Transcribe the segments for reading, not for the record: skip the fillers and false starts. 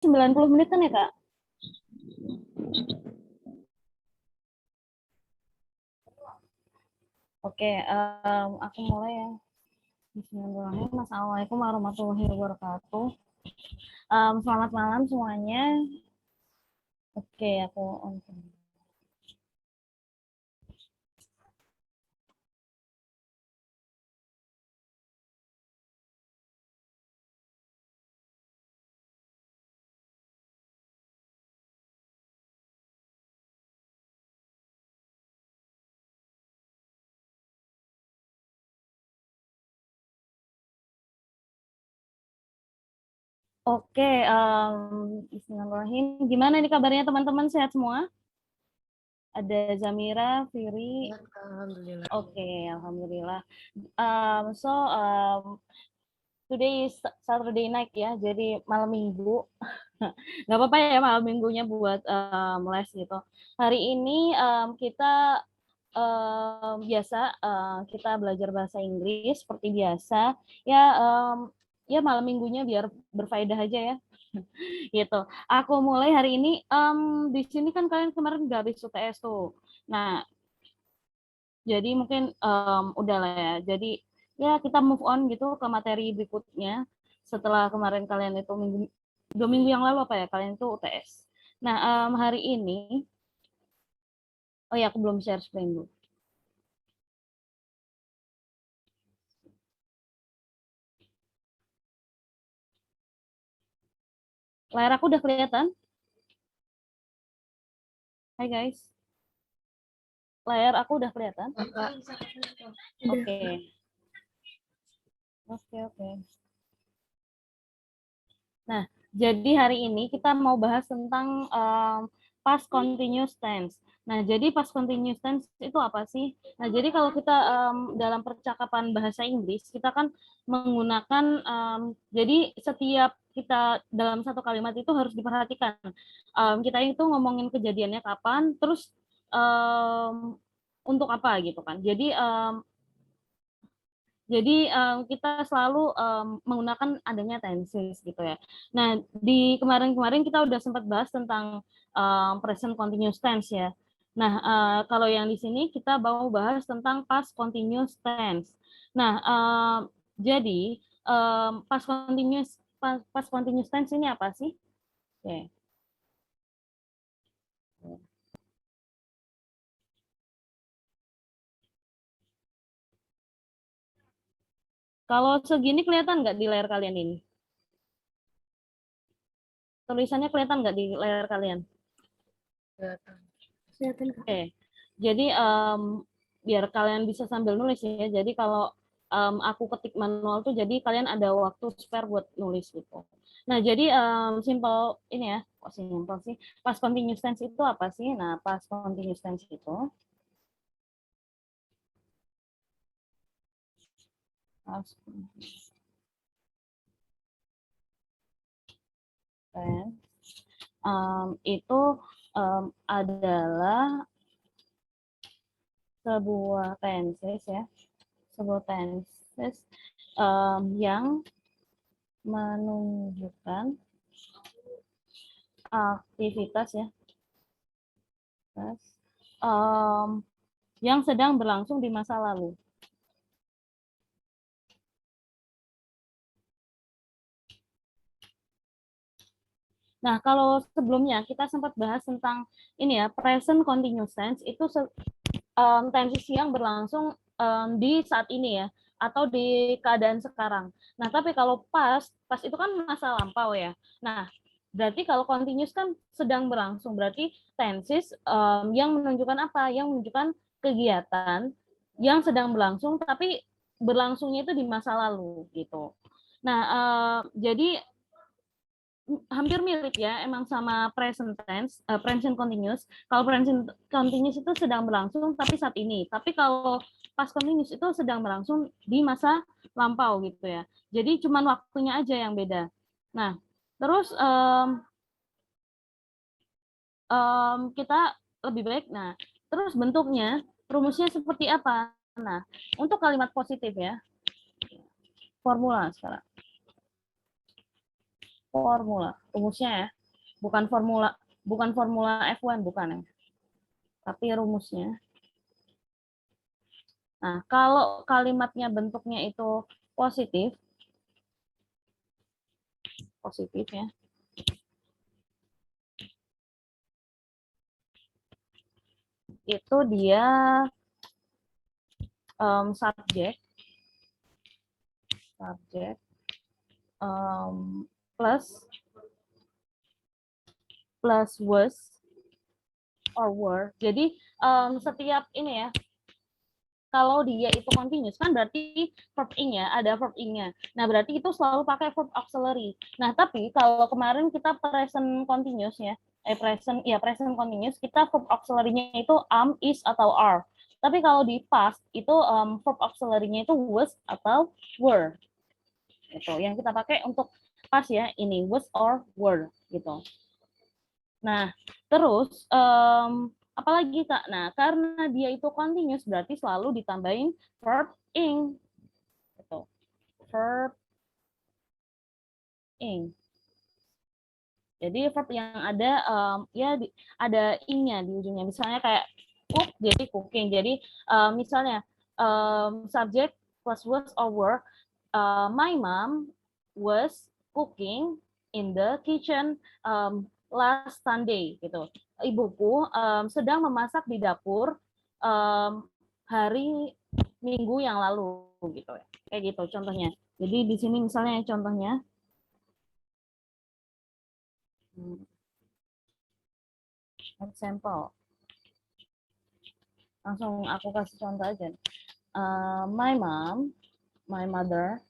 90 menit kan ya, Kak? Oke, aku mulai ya. Bismillahirrahmanirrahim. Assalamualaikum warahmatullahi wabarakatuh. Selamat malam semuanya. Oke, aku on. Oke, Bismillahirrahmanirrahim. Gimana nih kabarnya teman-teman? Sehat semua? Ada Zamira, Firi. Alhamdulillah. Oke, alhamdulillah. Today is Saturday night ya, jadi malam minggu. Nggak apa-apa ya malam minggunya buat les gitu. Hari ini kita biasa kita belajar bahasa Inggris seperti biasa. Ya, ya malam minggunya biar berfaedah aja ya. Gitu. Aku mulai hari ini. Di sini kan kalian kemarin nggak habis UTS tuh. Nah, jadi mungkin udah lah ya. Jadi ya kita move on gitu ke materi berikutnya. Setelah kemarin kalian itu 2 minggu yang lalu apa ya kalian itu UTS. Nah, hari ini, oh ya aku belum share screen dulu. Layar aku udah kelihatan? Hai guys. Layar aku udah kelihatan? Oke. Oke. Nah, jadi hari ini kita mau bahas tentang past continuous tense. Nah, jadi past continuous tense itu apa sih? Nah, jadi kalau kita dalam percakapan bahasa Inggris, kita kan menggunakan, jadi setiap kita dalam satu kalimat itu harus diperhatikan. Kita itu ngomongin kejadiannya kapan, terus untuk apa gitu kan. Jadi kita selalu menggunakan adanya tenses gitu ya. Nah, di kemarin-kemarin kita udah sempat bahas tentang present continuous tense ya. Nah, kalau yang di sini kita mau bahas tentang past continuous tense. Nah, jadi past continuous tense ini apa sih? Oke. Kalau segini kelihatan nggak di layar kalian ini? Tulisannya kelihatan nggak di layar kalian? Kelihatan. Oke, jadi biar kalian bisa sambil nulis ya. Jadi kalau aku ketik manual tuh, jadi kalian ada waktu spare buat nulis gitu. Nah, jadi simple ini ya, kok simple sih? Past continuous tense itu apa sih? Nah, past continuous tense itu past continuous tense itu adalah sebuah tenses ya, sebuah tenses yang menunjukkan aktivitas ya, yang sedang berlangsung di masa lalu. Nah, kalau sebelumnya kita sempat bahas tentang ini ya, present continuous tense itu tense yang berlangsung di saat ini ya, atau di keadaan sekarang. Nah, tapi kalau past itu kan masa lampau ya. Nah, berarti kalau continuous kan sedang berlangsung, berarti tenses yang menunjukkan apa? Yang menunjukkan kegiatan yang sedang berlangsung, tapi berlangsungnya itu di masa lalu gitu. Nah, jadi hampir mirip ya, emang sama present tense, present continuous. Kalau present continuous itu sedang berlangsung tapi saat ini. Tapi kalau past continuous itu sedang berlangsung di masa lampau gitu ya. Jadi cuman waktunya aja yang beda. Nah, terus kita lebih baik. Nah, terus bentuknya, rumusnya seperti apa? Nah, untuk kalimat positif ya, formula sekarang. formula. Rumusnya ya. Bukan formula F1 bukan ya. Tapi rumusnya. Nah, kalau kalimatnya bentuknya itu positif ya. Itu dia subjek plus was or were. Jadi setiap ini ya, kalau dia itu continuous kan berarti verb ing ya, ada verb ing-nya. Nah, berarti itu selalu pakai verb auxiliary. Nah, tapi kalau kemarin kita present continuous ya, present continuous, kita verb auxiliary-nya itu am, is atau are. Tapi kalau di past itu verb auxiliary-nya itu was atau were. Itu yang kita pakai untuk past ya, ini was or were gitu. Nah, terus apalagi Kak? Nah, karena dia itu continuous berarti selalu ditambahin verb ing. Gitu. Verb ing. Jadi verb yang ada ada ing-nya di ujungnya. Misalnya kayak cook jadi cooking. Jadi misalnya subject plus was or were, my mom was cooking in the kitchen last Sunday gitu. Ibuku sedang memasak di dapur hari Minggu yang lalu gitu ya. Kayak gitu contohnya. Jadi di sini misalnya contohnya example. Langsung aku kasih contoh aja. My mother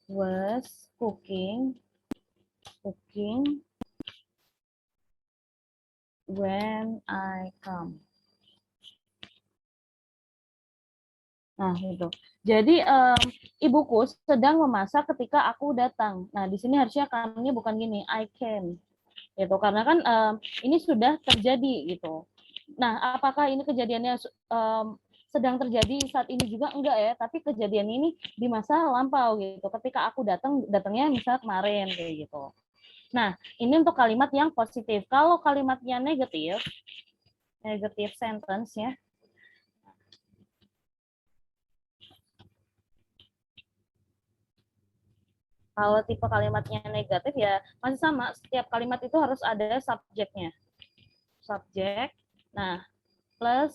was cooking when I come. Nah, itu. Jadi ibuku sedang memasak ketika aku datang. Nah, di sini harusnya kami bukan gini, I came. Gitu. Karena kan ini sudah terjadi gitu. Nah, apakah ini kejadiannya sedang terjadi saat ini juga enggak ya, tapi kejadian ini di masa lampau gitu. Ketika aku datangnya misalnya kemarin kayak gitu. Nah, ini untuk kalimat yang positif. Kalau kalimatnya negatif sentence ya. Kalau tipe kalimatnya negatif ya masih sama, setiap kalimat itu harus ada subjeknya. Subjek. Nah, plus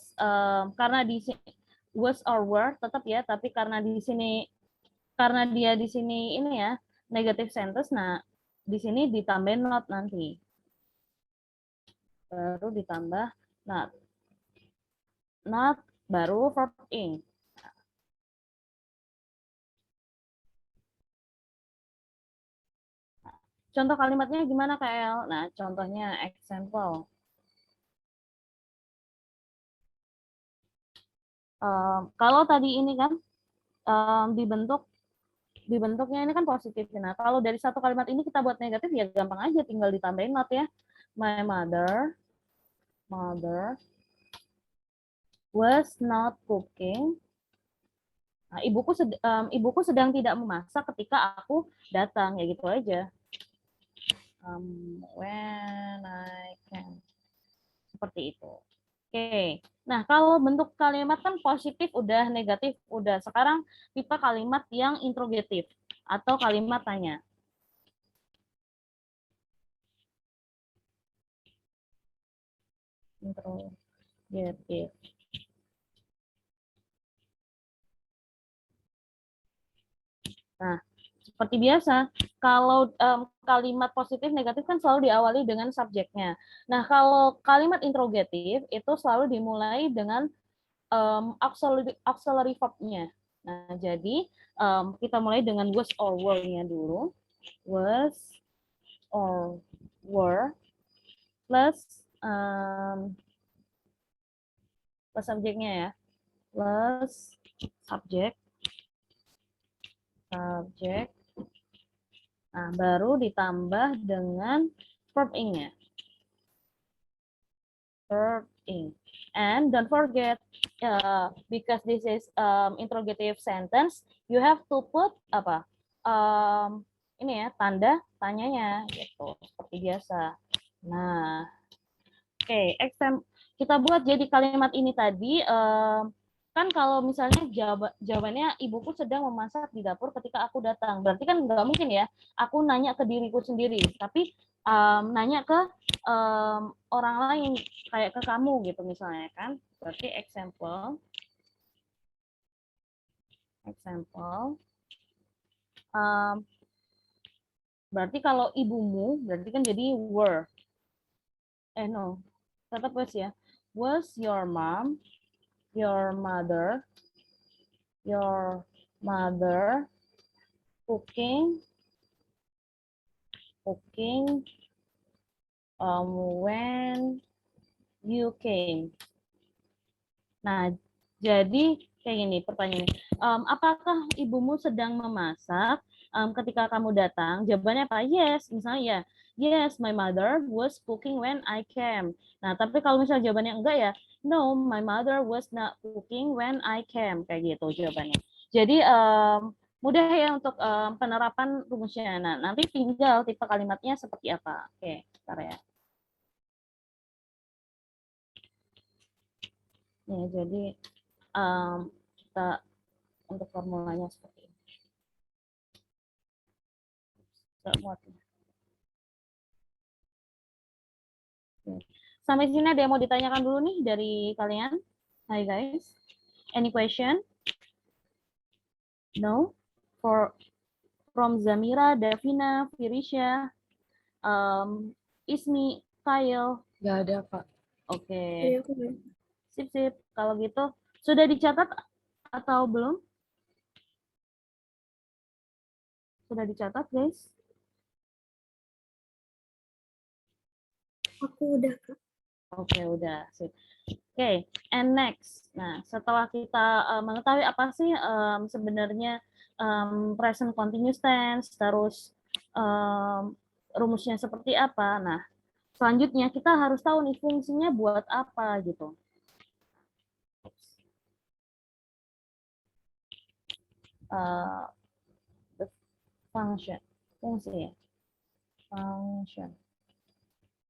karena di sini was or were tetap ya, tapi karena dia di sini ini ya negative sentence, nah di sini ditambah not nanti, baru ditambah not baru verb ing. Contoh kalimatnya gimana KL? Nah, contohnya example. Kalau tadi ini kan dibentuknya ini kan positif. Nah, kalau dari satu kalimat ini kita buat negatif ya gampang aja, tinggal ditambahin not ya. My mother was not cooking. Nah, ibuku sedang tidak memasak ketika aku datang, ya gitu aja. When I can. Seperti itu. Oke. Nah, kalau bentuk kalimat kan positif udah, negatif udah. Sekarang tipe kalimat yang interrogatif atau kalimat tanya. Interrogatif. Nah, seperti biasa, kalau kalimat positif negatif kan selalu diawali dengan subjeknya. Nah, kalau kalimat interrogatif itu selalu dimulai dengan auxiliary verb-nya. Nah, jadi kita mulai dengan was or were-nya dulu. Was or were plus plus subjeknya ya. Plus subjek. Nah, baru ditambah dengan verb ing-nya. Verb ing. And don't forget, because this is interrogative sentence, you have to put ini ya tanda tanyanya gitu seperti biasa. Nah, oke, kita buat jadi kalimat ini tadi kan kalau misalnya jawabannya ibuku sedang memasak di dapur ketika aku datang. Berarti kan nggak mungkin ya aku nanya ke diriku sendiri, tapi nanya ke orang lain kayak ke kamu gitu misalnya kan. Berarti example berarti kalau ibumu berarti kan jadi were. No, tetap was ya. Was your mom, your mother, your mother cooking when you came. Nah, jadi kayak gini pertanyaannya. Apakah ibumu sedang memasak ketika kamu datang? Jawabannya apa? Yes, misalnya ya. Yes, my mother was cooking when I came. Nah, tapi kalau misalnya jawabannya enggak ya, no, my mother was not cooking when I came. Kayak gitu jawabannya. Jadi mudah ya untuk penerapan rumusnya. Nah, nanti tinggal tipe kalimatnya seperti apa. Oke, bentar ya. Ya, jadi kita untuk formulanya seperti ini. Sampai sini ada yang mau ditanyakan dulu nih dari kalian? Hai guys, any question? No? From Zamira, Davina, Firisha, Ismi, Kyle. Nggak ada, Pak. Oke. Sip. Kalau gitu, sudah dicatat atau belum? Sudah dicatat, guys? Aku udah, Kak. Oke, udah. Sip. Oke, and next. Nah, setelah kita mengetahui apa sih sebenarnya present continuous tense, terus rumusnya seperti apa. Nah, selanjutnya kita harus tahu nih fungsinya buat apa gitu. The function, fungsi ya.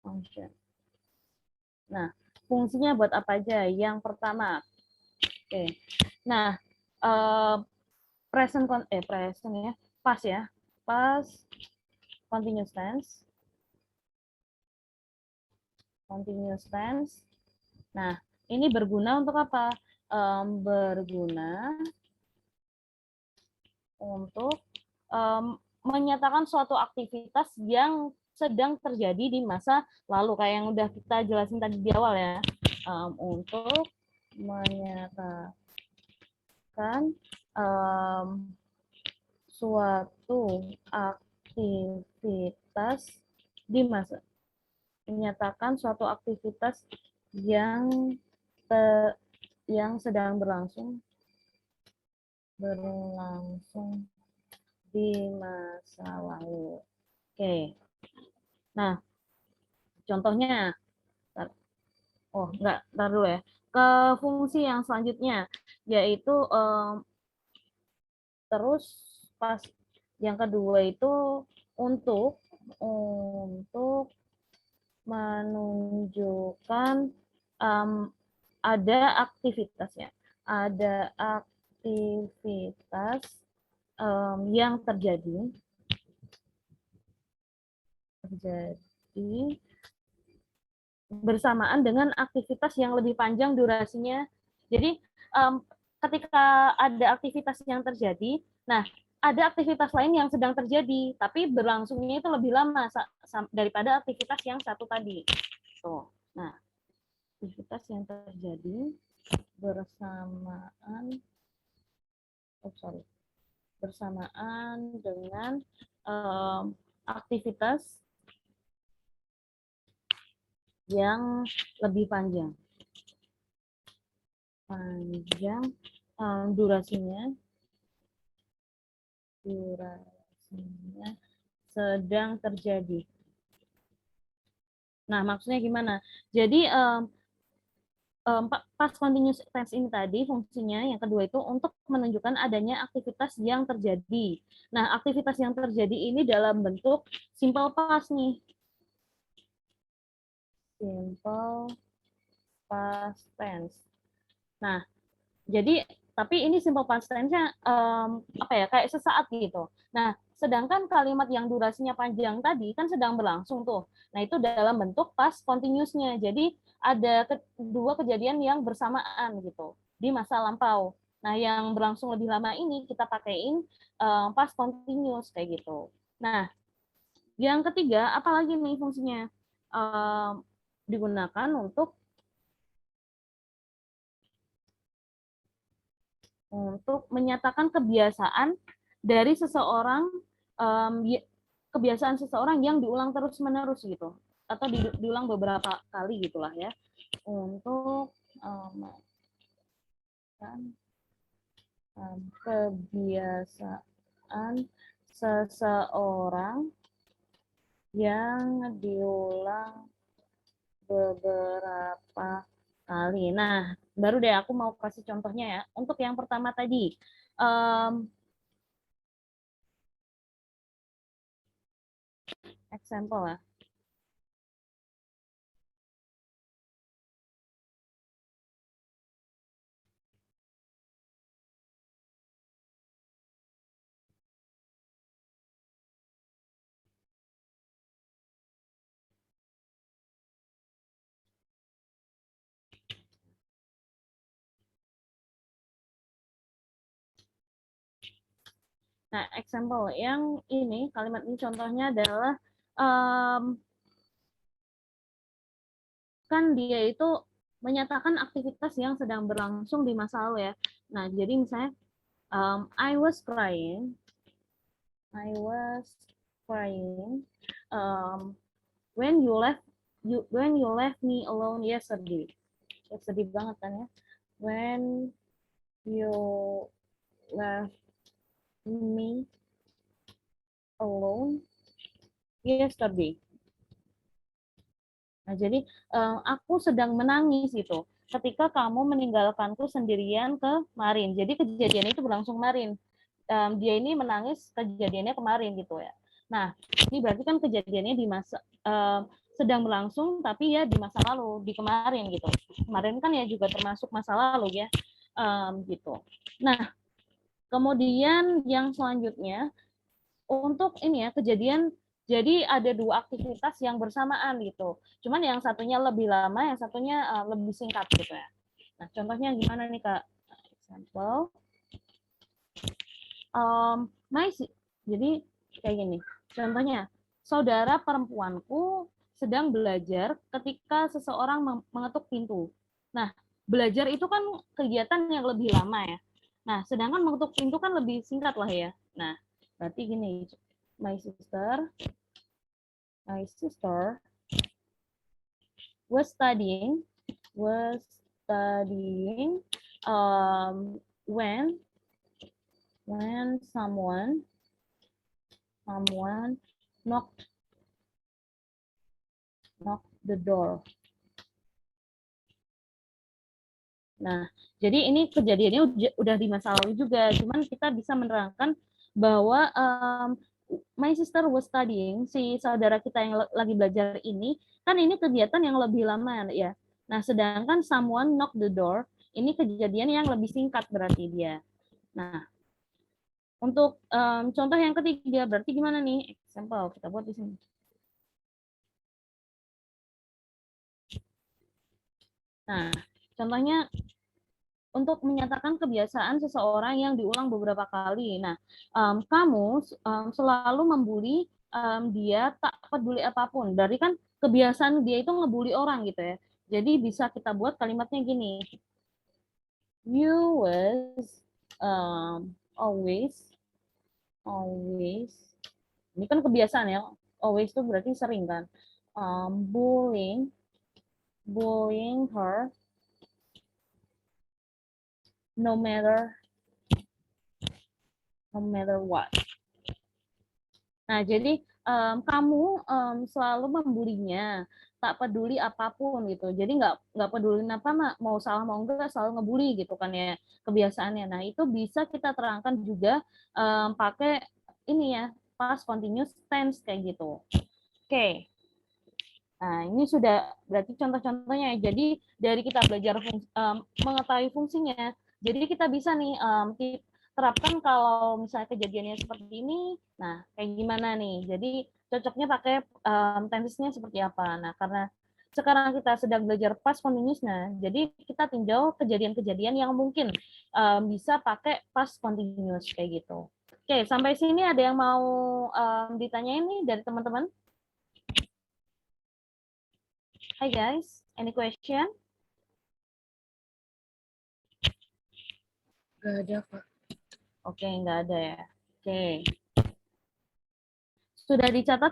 Function. Nah, fungsinya buat apa aja? Yang pertama, oke. Nah, present ya, past ya, past continuous tense. Nah, ini berguna untuk apa? Berguna untuk menyatakan suatu aktivitas yang sedang terjadi di masa lalu, kayak yang udah kita jelasin tadi di awal ya. Untuk menyatakan suatu aktivitas di masa menyatakan suatu aktivitas yang sedang berlangsung di masa lalu. Oke. Nah, contohnya, enggak, ntar dulu ya. Ke fungsi yang selanjutnya, yaitu terus pas yang kedua itu untuk menunjukkan ada aktivitasnya, ada aktivitas yang terjadi bersamaan dengan aktivitas yang lebih panjang durasinya. Jadi ketika ada aktivitas yang terjadi, nah ada aktivitas lain yang sedang terjadi, tapi berlangsungnya itu lebih lama daripada aktivitas yang satu tadi. Tuh. Nah, aktivitas yang terjadi bersamaan dengan aktivitas yang lebih panjang durasinya sedang terjadi. Nah, maksudnya gimana? Jadi past continuous tense ini tadi fungsinya yang kedua itu untuk menunjukkan adanya aktivitas yang terjadi. Nah, aktivitas yang terjadi ini dalam bentuk simple past nih. Simple past tense. Nah, jadi tapi ini simple past tense-nya apa ya, kayak sesaat gitu. Nah, sedangkan kalimat yang durasinya panjang tadi kan sedang berlangsung tuh. Nah, itu dalam bentuk past continuous-nya. Jadi ada dua kejadian yang bersamaan gitu di masa lampau. Nah, yang berlangsung lebih lama ini kita pakaiin past continuous kayak gitu. Nah, yang ketiga apalagi nih fungsinya? Digunakan untuk menyatakan kebiasaan dari seseorang, kebiasaan seseorang yang diulang terus-menerus gitu, atau diulang beberapa kali gitulah ya, untuk kebiasaan seseorang yang diulang beberapa kali. Nah, baru deh aku mau kasih contohnya ya. Untuk yang pertama tadi, example ya. Nah, example yang ini, kalimat ini contohnya adalah kan dia itu menyatakan aktivitas yang sedang berlangsung di masa lalu ya. Nah, jadi misalnya I was crying when you left me alone yesterday. Sedih banget kan ya. When you left me alone yesterday. Nah, jadi aku sedang menangis itu ketika kamu meninggalkanku sendirian kemarin. Jadi kejadian itu berlangsung kemarin. Dia ini menangis kejadiannya kemarin gitu ya. Nah, ini berarti kan kejadiannya di masa sedang berlangsung tapi ya di masa lalu, di kemarin gitu. Kemarin kan ya juga termasuk masa lalu ya. Gitu. Nah, kemudian yang selanjutnya untuk ini ya kejadian, jadi ada dua aktivitas yang bersamaan gitu. Cuman yang satunya lebih lama, yang satunya lebih singkat gitu ya. Nah, contohnya gimana nih Kak? Example, jadi kayak gini. Contohnya, saudara perempuanku sedang belajar ketika seseorang mengetuk pintu. Nah, belajar itu kan kegiatan yang lebih lama ya. Nah, sedangkan mengetuk pintu kan lebih singkat lah ya. Nah, berarti gini, my sister was studying when someone knocked the door. Nah, jadi ini kejadiannya udah di masa lalu juga, cuman kita bisa menerangkan bahwa my sister was studying, si saudara kita yang lagi belajar ini, kan ini kegiatan yang lebih lama ya. Nah, sedangkan someone knock the door, ini kejadian yang lebih singkat berarti dia. Nah, untuk contoh yang ketiga, berarti gimana nih? Example, kita buat di sini. Nah, contohnya untuk menyatakan kebiasaan seseorang yang diulang beberapa kali. Nah, kamu selalu membuli dia tak peduli apapun. Dari kan kebiasaan dia itu ngebully orang gitu ya. Jadi bisa kita buat kalimatnya gini. You was always ini kan kebiasaan ya. Always itu berarti sering kan. Bullying her no matter what. Nah, jadi kamu selalu membulinya, tak peduli apapun gitu. Jadi nggak peduli apa mau salah mau enggak selalu ngebully gitu kan ya kebiasaannya. Nah itu bisa kita terangkan juga pakai ini ya past continuous tense kayak gitu. Oke. Nah, ini sudah berarti contoh-contohnya ya. Jadi dari kita belajar mengetahui fungsinya, jadi kita bisa nih terapkan kalau misalnya kejadiannya seperti ini, nah kayak gimana nih. Jadi cocoknya pakai tensesnya seperti apa. Nah, karena sekarang kita sedang belajar past continuous, nah jadi kita tinjau kejadian-kejadian yang mungkin bisa pakai past continuous kayak gitu. Oke, sampai sini ada yang mau ditanyain nih dari teman-teman? Hi guys, any question? Gak ada, Kak. Oke, nggak ada ya. Oke, sudah dicatat?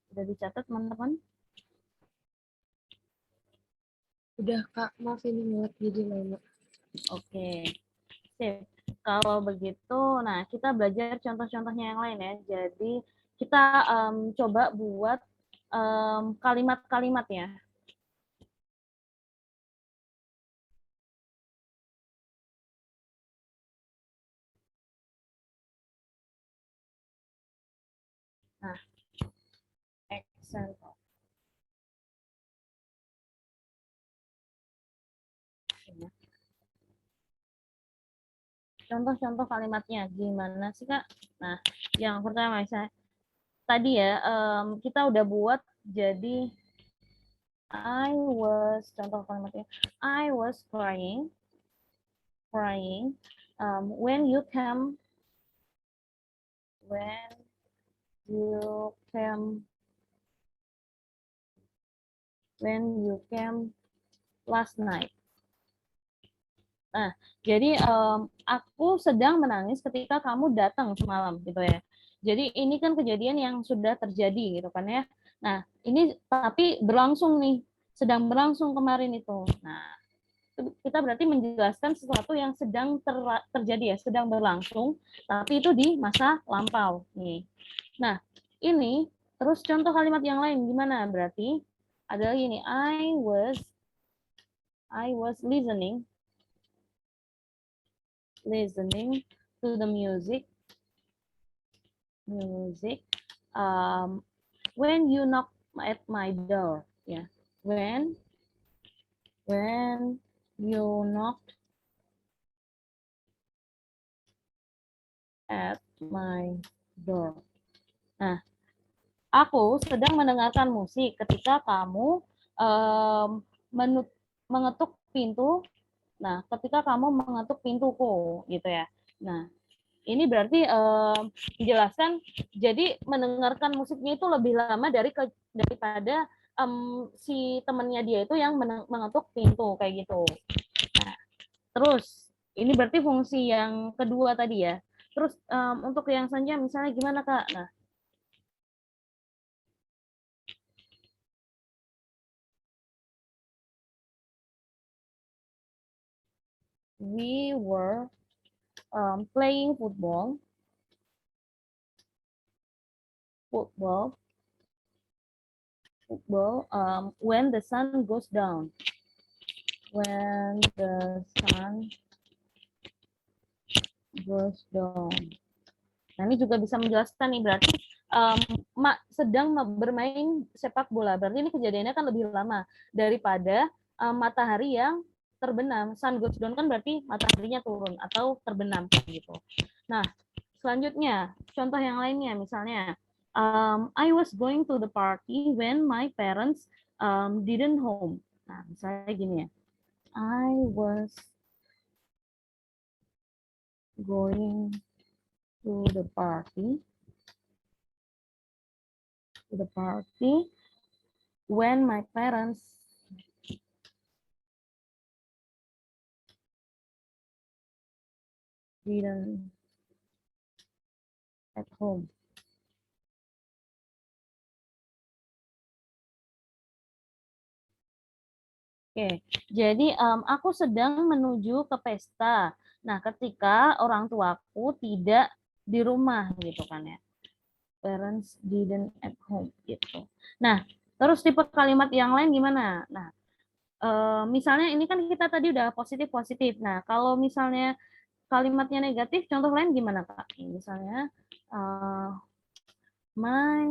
Sudah dicatat teman-teman? Udah, Kak. Maaf ini muat jadi lama. Oke, sip. Kalau begitu, nah kita belajar contoh-contohnya yang lain ya. Jadi kita coba buat kalimat-kalimat ya. Nah, example. Contoh-contoh kalimatnya gimana sih Kak? Nah, yang pertama misalnya tadi ya kita udah buat jadi contoh kalimatnya I was crying when you you came came last night. Nah, jadi aku sedang menangis ketika kamu datang semalam gitu ya. Jadi ini kan kejadian yang sudah terjadi gitu kan ya. Nah, ini tapi berlangsung nih, sedang berlangsung kemarin itu. Nah, kita berarti menjelaskan sesuatu yang sedang terjadi ya, sedang berlangsung, tapi itu di masa lampau nih. Nah, ini terus contoh kalimat yang lain gimana? Berarti ada lagi nih, I was listening to the music when you knock at my door. Ya, when you knocked at my door. Nah, aku sedang mendengarkan musik ketika kamu um, mengetuk pintu. Nah, ketika kamu mengetuk pintuku, gitu ya. Nah, ini berarti dijelaskan. Jadi mendengarkan musiknya itu lebih lama daripada si temannya dia itu yang mengetuk pintu kayak gitu. Nah, terus ini berarti fungsi yang kedua tadi ya. Terus untuk yang selanjutnya misalnya gimana Kak? Nah, we were playing football when the sun goes down. When the sun goes down. Nah, ini juga bisa menjelaskan nih berarti sedang bermain sepak bola. Berarti ini kejadiannya kan lebih lama daripada matahari yang terbenam. Sun goes down kan berarti mataharinya turun atau terbenam gitu. Nah, selanjutnya contoh yang lainnya misalnya I was going to the party when my parents didn't home. Nah, misalnya gini ya. I was going to the party when my parents didn't at home. Oke, jadi aku sedang menuju ke pesta Nah, ketika orang tuaku tidak di rumah gitu kan ya. Parents didn't at home gitu. Nah, terus tipe kalimat yang lain gimana? Nah, misalnya ini kan kita tadi udah positif-positif. Nah, kalau misalnya kalimatnya negatif, contoh lain gimana, Kak? Misalnya, my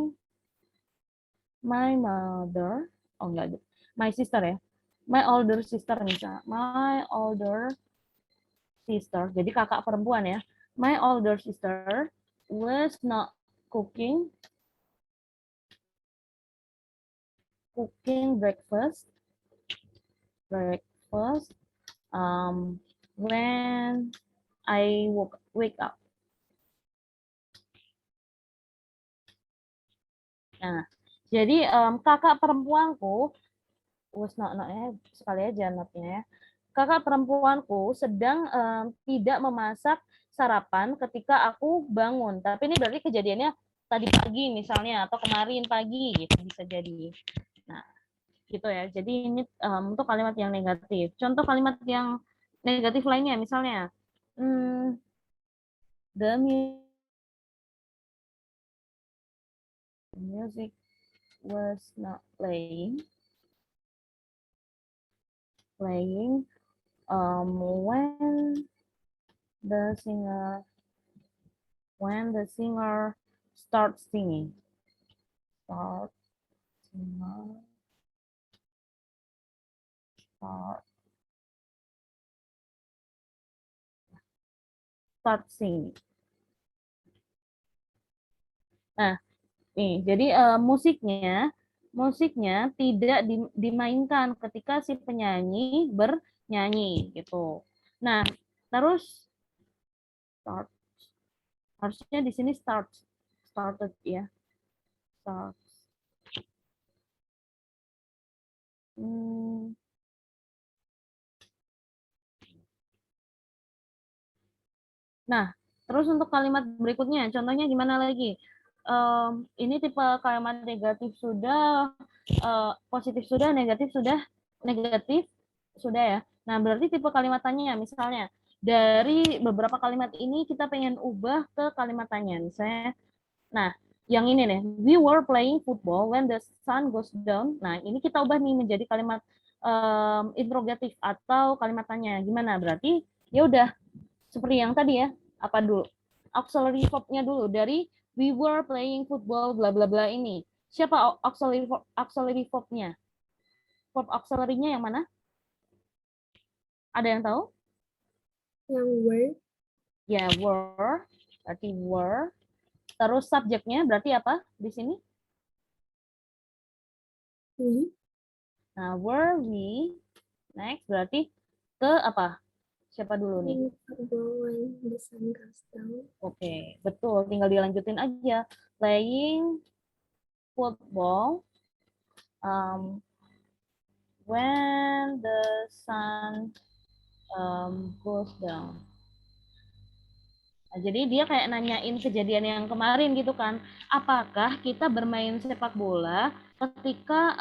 mother, oh enggak, my sister ya, my older sister misalnya, my older sister, jadi kakak perempuan ya, my older sister was not cooking breakfast um, when I wake up. Nah, jadi kakak perempuanku was not ya sekali aja notnya ya. Kakak perempuanku sedang tidak memasak sarapan ketika aku bangun. Tapi ini berarti kejadiannya tadi pagi misalnya atau kemarin pagi gitu bisa jadi. Nah, gitu ya. Jadi ini untuk kalimat yang negatif. Contoh kalimat yang negatif lainnya misalnya the music was not playing when the singer starts singing start singer start start singing. Nah, nih jadi musiknya tidak dimainkan ketika si penyanyi bernyanyi gitu. Nah, terus start harusnya di sini started ya start. Nah, terus untuk kalimat berikutnya, contohnya gimana lagi? Ini tipe kalimat negatif sudah, positif sudah, negatif sudah ya. Nah, berarti tipe kalimat tanya, misalnya dari beberapa kalimat ini kita pengen ubah ke kalimat tanya. Misalnya, nah, yang ini nih, we were playing football when the sun goes down. Nah, ini kita ubah nih menjadi kalimat interrogatif atau kalimat tanya. Gimana? Berarti ya udah seperti yang tadi ya, apa dulu? Auxiliary verb-nya dulu dari we were playing football bla bla bla ini. Siapa auxiliary verb-nya? Verb auxiliary-nya yang mana? Ada yang tahu? Yang were. Ya, were. Berarti were. Terus subjeknya berarti apa di sini? We. Nah, were we. Next berarti ke apa? Siapa dulu nih? When the sun goes down. Oke, betul. Tinggal dilanjutin aja. Playing football when the sun goes down. Nah, jadi dia kayak nanyain kejadian yang kemarin gitu kan. Apakah kita bermain sepak bola ketika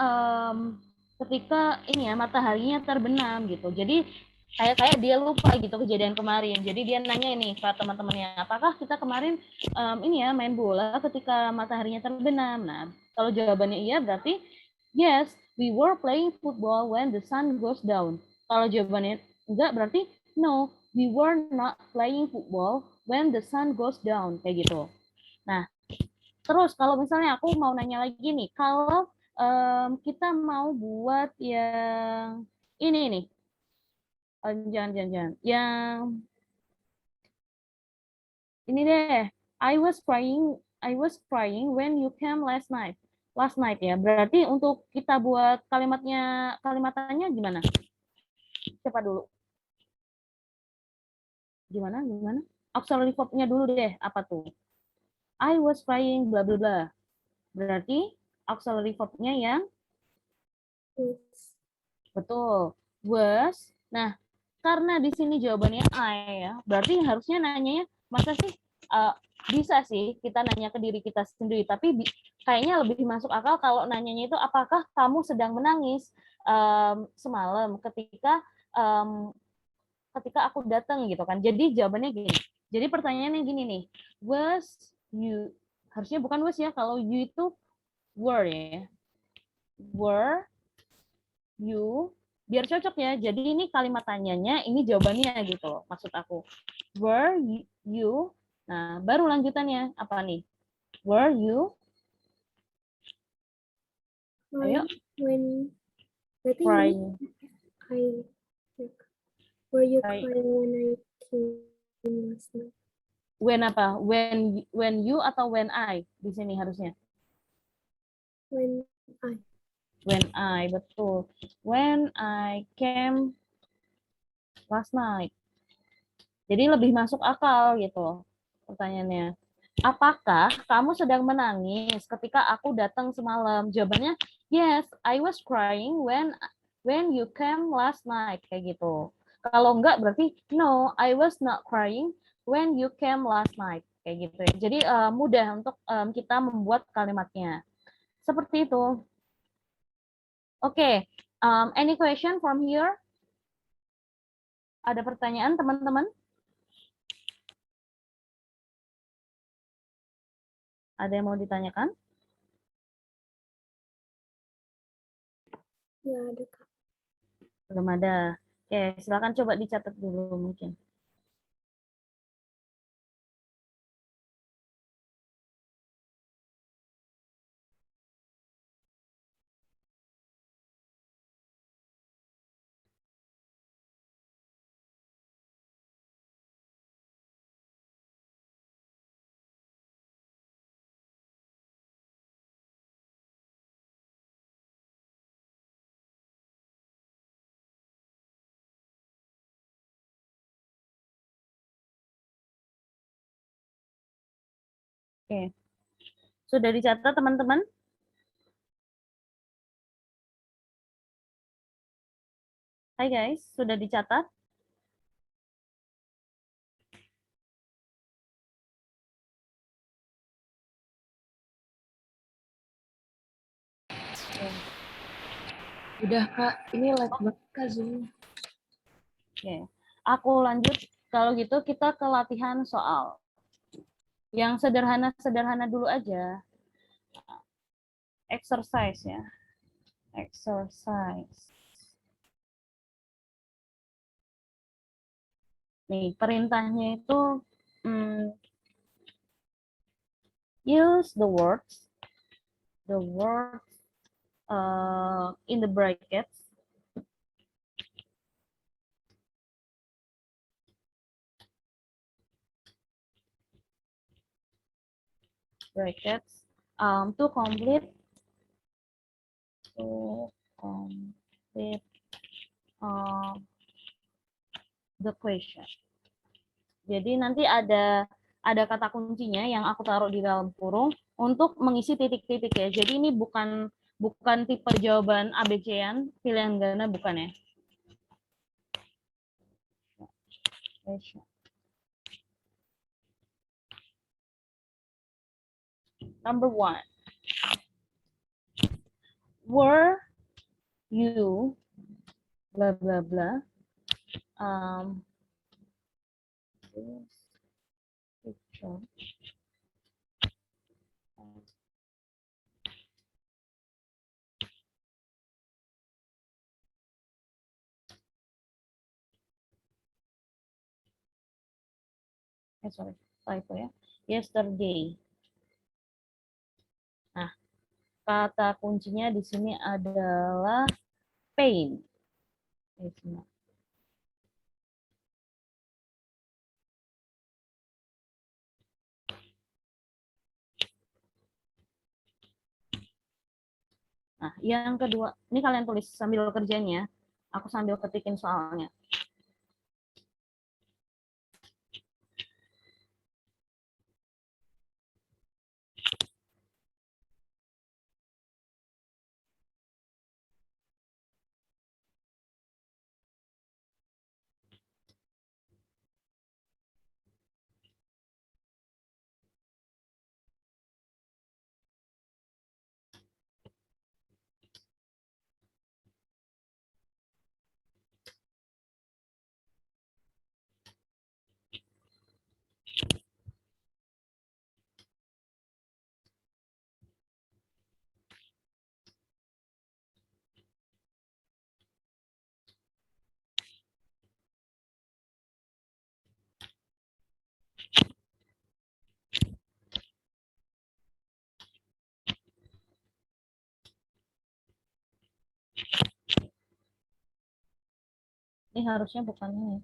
ini ya mataharinya terbenam gitu. Jadi kayak dia lupa gitu kejadian kemarin. Jadi dia nanya ini ke teman-temannya, apakah kita kemarin ini ya main bola ketika mataharinya terbenam. Nah, kalau jawabannya iya berarti yes, we were playing football when the sun goes down. Kalau jawabannya enggak berarti no, we were not playing football when the sun goes down, kayak gitu. Nah, terus kalau misalnya aku mau nanya lagi nih, kalau kita mau buat yang ini nih, jangan, yang ini deh, I was crying when you came last night ya. Berarti untuk kita buat kalimatannya gimana? Siapa dulu? Gimana? Auxiliary verb-nya dulu deh, apa tuh? I was crying bla bla bla. Berarti auxiliary verb-nya yang betul. Was. Nah, karena di sini jawabannya I ya, berarti harusnya nanyanya masa sih bisa sih kita nanya ke diri kita sendiri, tapi kayaknya lebih masuk akal kalau nanyanya itu apakah kamu sedang menangis semalam ketika ketika aku datang gitu kan. Jadi jawabannya gini. Jadi pertanyaannya gini nih. Was you, harusnya bukan was ya, kalau you itu were ya. Were you, biar cocok ya. Jadi ini kalimat tanyanya, ini jawabannya gitu loh, maksud aku. Were you, nah baru lanjutannya apa nih? Were you, ayo, When berarti ini crying. I were you Cry. crying when I came last night? When apa? When you atau when I di sini harusnya. When I When I, betul. When I came last night. Jadi lebih masuk akal gitu pertanyaannya. Apakah kamu sedang menangis ketika aku datang semalam? Jawabannya, yes, I was crying when you came last night, kayak gitu. Kalau enggak berarti no, I was not crying when you came last night, kayak gitu ya. Jadi mudah untuk kita membuat kalimatnya. Seperti itu. Oke, okay. Any question from here? Ada pertanyaan teman-teman? Ada yang mau ditanyakan? ya ada Kak. Belum ada. Oke, silakan coba dicatat dulu mungkin. Oke. Sudah dicatat teman-teman? Hai guys, sudah dicatat? Udah Kak, ini lag banget Kak Zoom. Oke. Aku lanjut. Kalau gitu kita ke latihan soal. Yang sederhana-sederhana dulu aja. Exercise ya. Exercise. Nih, perintahnya itu use the words in the brackets. Brackets to complete the question. Jadi nanti ada kata kuncinya yang aku taruh di dalam kurung untuk mengisi titik-titik ya. Jadi ini bukan tipe jawaban ABC-an, pilihan ganda bukan ya. Number 1. Were you blah blah blah picture sorry, typo ya. Yesterday. Nah, kata kuncinya di sini adalah pain. Nah, yang kedua, ini kalian tulis sambil kerjanya. Aku sambil ketikin soalnya. Ini harusnya bukan ini.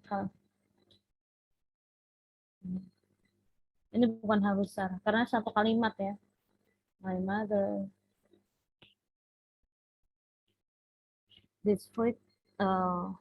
Ini bukan hal besar karena satu kalimat ya. My mother, this fruit, oh,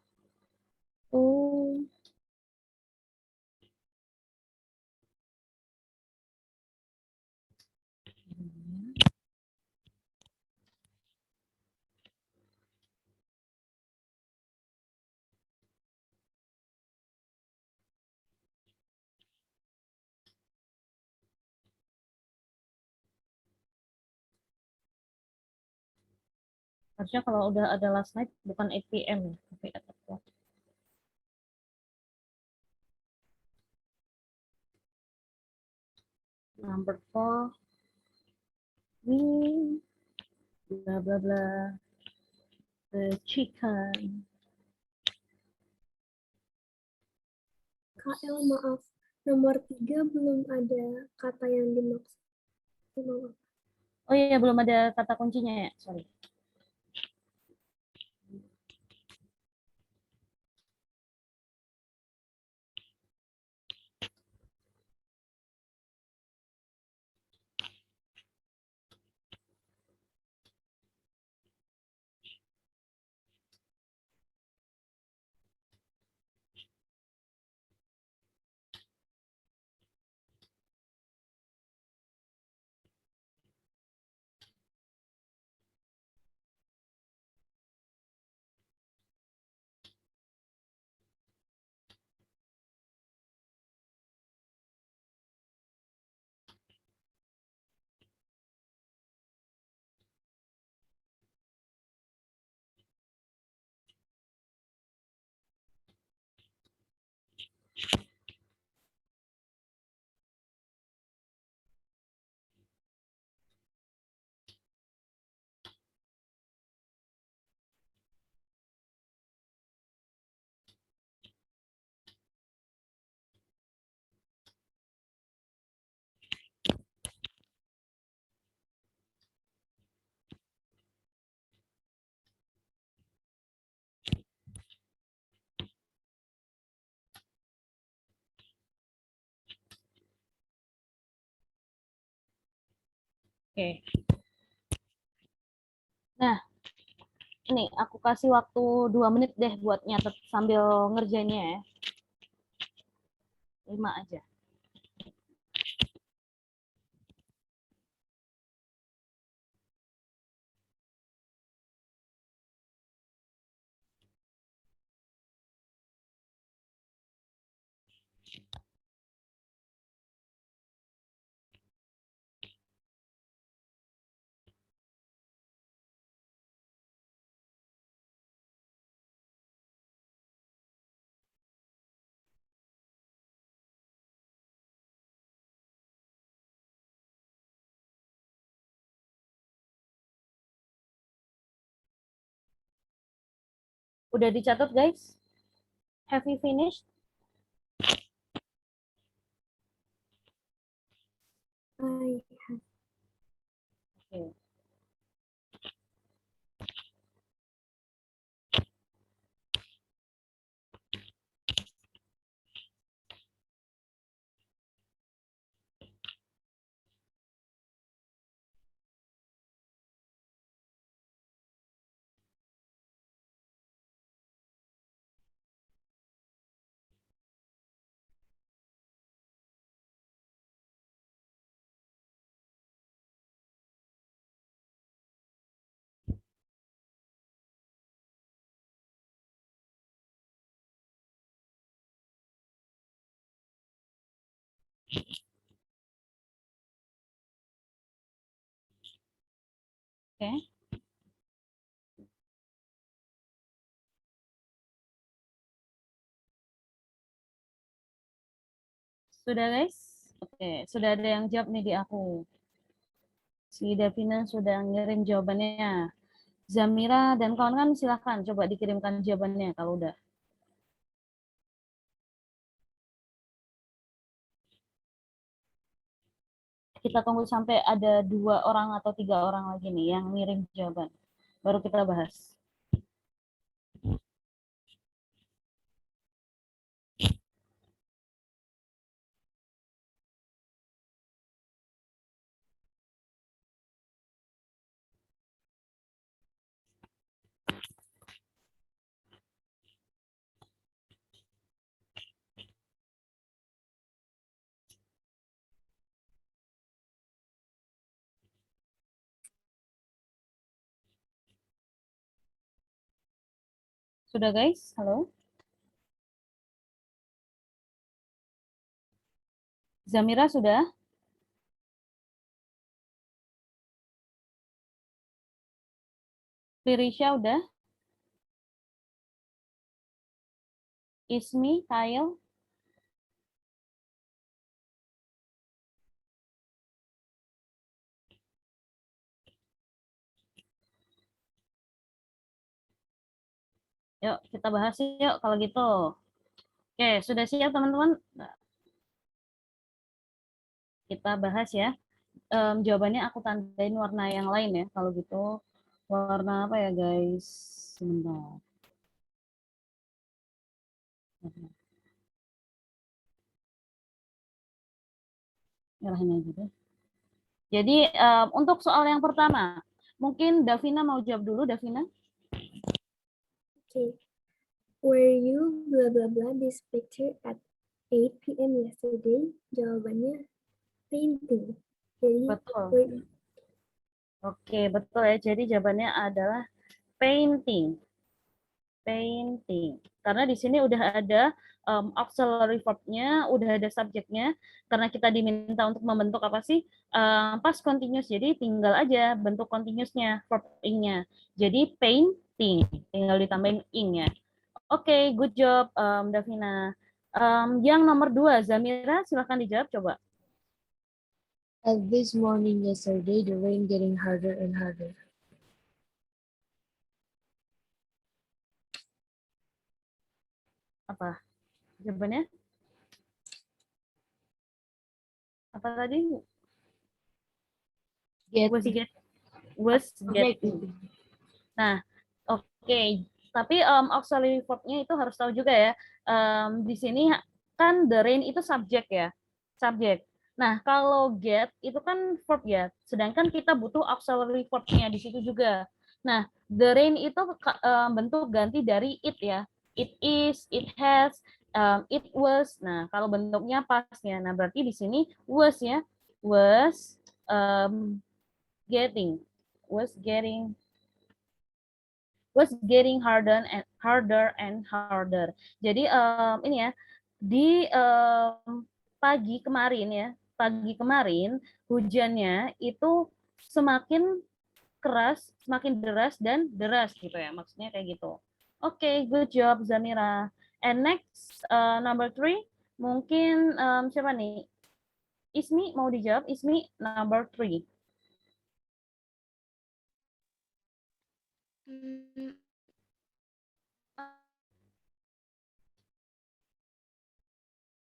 harusnya kalau udah ada last night bukan 8 p.m. ya, tapi at o'clock. Number 4, we blah blah blah the chicken. Kak El, maaf. Nomor 3 belum ada kata yang dimaksud. Maaf. Oh iya, belum ada kata kuncinya ya, sorry. Oke. Nah, ini aku kasih waktu 2 menit deh buat nyatet sambil ngerjainnya ya. 5 aja. Udah dicatat guys? Have you finished? Hai. Oke. Oke. Sudah guys? Oke, sudah ada yang jawab nih di aku. Si Davina sudah ngirim jawabannya. Zamira dan kawan-kawan silahkan coba dikirimkan jawabannya kalau udah. Kita tunggu sampai ada 2 orang atau 3 orang lagi nih yang ngirim jawaban. Baru kita bahas. Sudah guys? Halo? Zamira sudah? Firisha udah? Ismi, Kyle? Yuk, kita bahas yuk kalau gitu. Oke, sudah siap teman-teman? Nah, kita bahas ya. Jawabannya aku tandain warna yang lain ya. Kalau gitu, warna apa ya guys? Sebentar. Nyerahin aja deh. Jadi untuk soal yang pertama, mungkin Davina mau jawab dulu, Davina. Okay. Were you blah blah blah this picture at 8 p.m. yesterday? Jawabannya painting. Jadi, Betul. Oke, betul ya. Jadi jawabannya adalah painting. Painting. Karena di sini udah ada auxiliary verb-nya, udah ada subjeknya. Karena kita diminta untuk membentuk apa sih? Past continuous. Jadi tinggal aja bentuk continuous-nya, verb ing-nya. Jadi painting. Tinggal ditambahin ing-nya. Oke, good job, Davina. Yang nomor 2, Zamira, silahkan dijawab coba. This morning yesterday, the rain getting harder and harder. Apa jawabannya? Apa tadi? Was getting. Nah, oke. Tapi auxiliary verb-nya itu harus tahu juga ya. Di sini kan the rain itu subjek ya. Subjek. Nah, kalau get itu kan verb ya. Sedangkan kita butuh auxiliary verb-nya di situ juga. Nah, the rain itu bentuk ganti dari it ya. It is, it has, it was. Nah, kalau bentuknya pasnya. Nah, berarti di sini was ya. Was getting. Was getting harder and harder. Jadi ini ya, di pagi kemarin hujannya itu semakin keras, semakin deras dan deras gitu ya, maksudnya kayak gitu. Oke, good job Zamira. And next number 3, mungkin siapa nih? Ismi mau dijawab? Ismi number 3.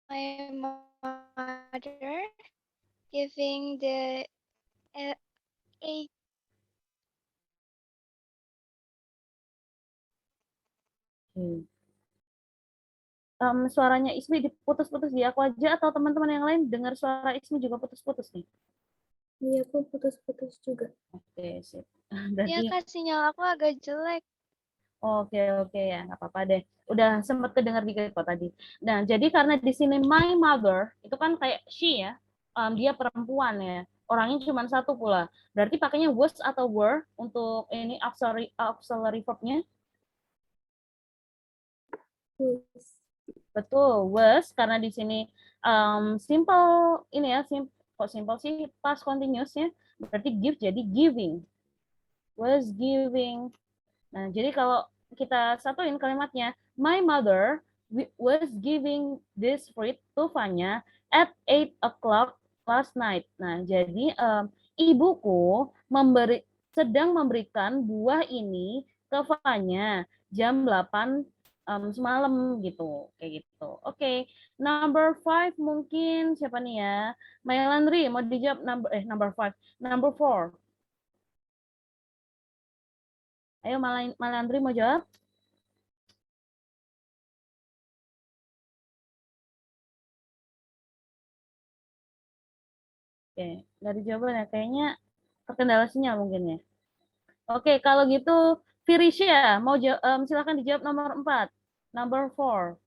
My mother giving the a Suaranya Ismi diputus-putus di aku aja atau teman-teman yang lain dengar suara Ismi juga putus-putus nih? Iya, aku putus-putus juga. Oke, sip. ya Berarti kak sinyal aku agak jelek. oke ya, nggak apa-apa deh. Udah sempat kedengar dikit kok tadi. Nah, jadi karena di sini my mother itu kan kayak she ya, dia perempuan ya. Orangnya cuma satu pula. Berarti pakainya was atau were untuk ini auxiliary verb-nya? Was. Betul, was karena di sini simple ini ya, kok simple sih past continuous ya. Berarti give jadi giving. Was giving. Nah, jadi kalau kita satuin kalimatnya, my mother was giving this fruit to Vanya at 8 o'clock last night. Nah, jadi ibuku sedang memberikan buah ini ke Vanya jam 8 semalam gitu, kayak gitu. Oke, number 5 mungkin siapa nih ya? Mailandri mau dijawab number 5, number 4. Ayo Malandri mau jawab? Oke, dari jawaban ya kayaknya terkendala sinyal mungkin ya. Oke, kalau gitu Firisha mau silakan dijawab nomor 4. Number 4.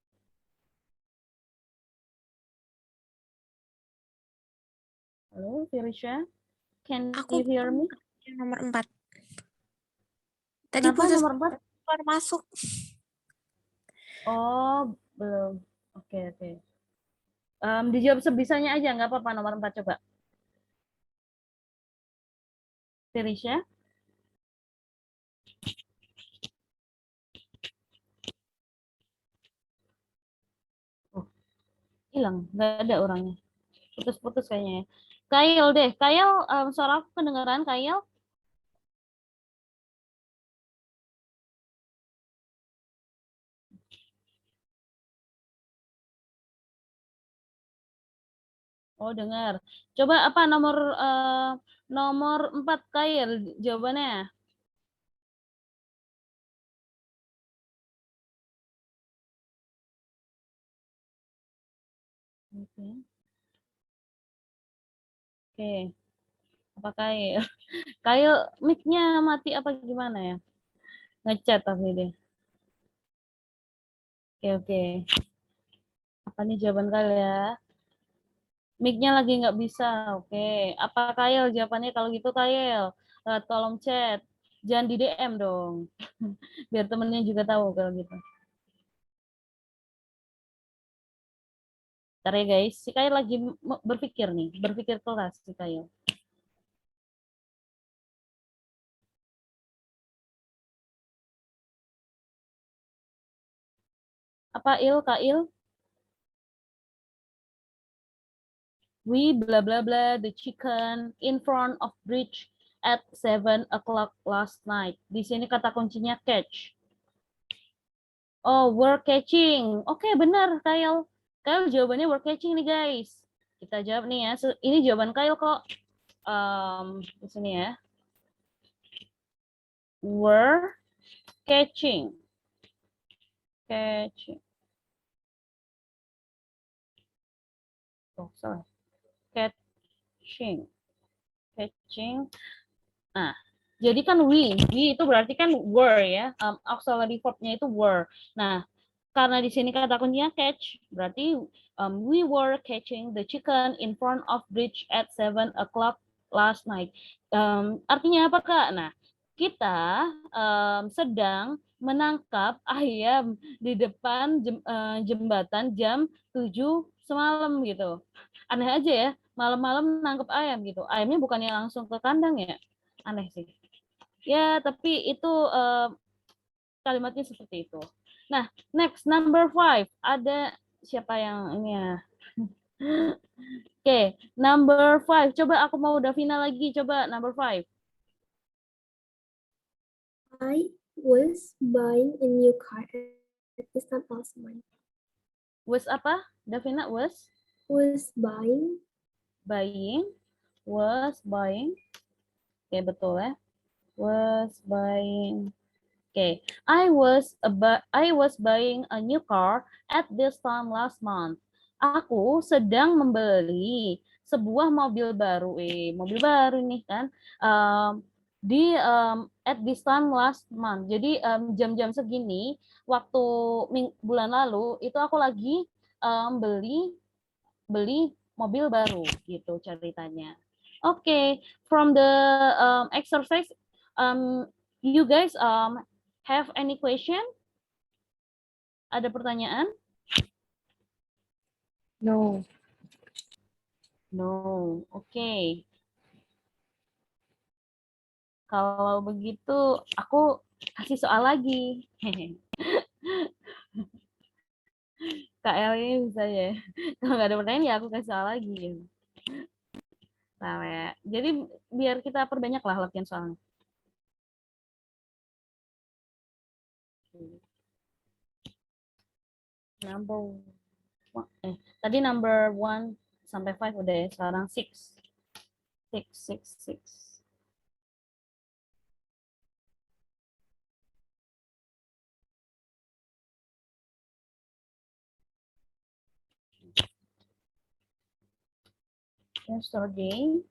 Halo Firisha, can you hear me? Nomor 4. Tadi Kenapa putus nomor 4? keluar masuk. Oh, belum. Oke, oke. Dijawab sebisanya aja, nggak apa-apa. Nomor 4 coba. Tirisha? Oh, hilang. Nggak ada orangnya. Putus-putus kayaknya ya. Kail deh. Kail, suara aku kedengeran, Kail? Oh, dengar. Coba apa nomor 4 Kail jawabannya? Oke. Oke. Apa Kail? Kail mic-nya mati apa gimana ya? Ngechat tapi deh. Oke, oke. Apa nih jawaban Kail ya? Mic-nya lagi nggak bisa. Oke. Apa Kail jawabannya kalau gitu Kail? Tolong chat. Jangan di DM dong. Biar temennya juga tahu kalau gitu. Ntar ya guys. Si Kail lagi berpikir nih. Berpikir keras si Kail. Apa Kak Il? We blah blah blah the chicken in front of bridge at 7 o'clock last night. Di sini kata kuncinya catch. Oh, were catching. Oke, benar, Kyle. Kyle jawabannya were catching nih, guys. Kita jawab nih ya. Ini jawaban Kyle kok. Di sini ya. Were catching. Catching. Oh, sorry. Catching. Catching. Nah, jadi kan we itu berarti kan were ya, auxiliary verb-nya itu were. Nah, karena di sini kata kuncinya catch, berarti we were catching the chicken in front of bridge at 7 o'clock last night. Artinya apa Kak? Nah, kita sedang menangkap ayam di depan jembatan jam 7 semalam gitu. Aneh aja ya, malam-malam nangkep ayam gitu. Ayamnya bukannya langsung ke kandang ya? Aneh sih. Ya, tapi itu kalimatnya seperti itu. Nah, next number 5. Ada siapa yang ini ya? Oke, number 5. Coba aku mau Davina lagi. Coba number 5. I was buying a new car at this time last month. Was apa? Davina was Was buying. buying. Was buying. Oke, betul ya. Was buying. Oke, I was buying a new car at this time last month. Aku sedang membeli sebuah mobil baru. Mobil baru nih kan. Di at this time last month. Jadi jam-jam segini waktu bulan lalu itu aku lagi beli mobil baru gitu ceritanya. Oke, from the exercise, you guys have any question? Ada pertanyaan? No. No. Oke. Kalau begitu aku kasih soal lagi. Kak ini bisa ya. Kalau nggak ada pertanyaan ya aku kasih soal lagi. Nah, ya. Jadi biar kita perbanyak lah latihan soalnya. Number tadi number 1 sampai 5 udah ya. Sekarang 6. 6. Yesterday,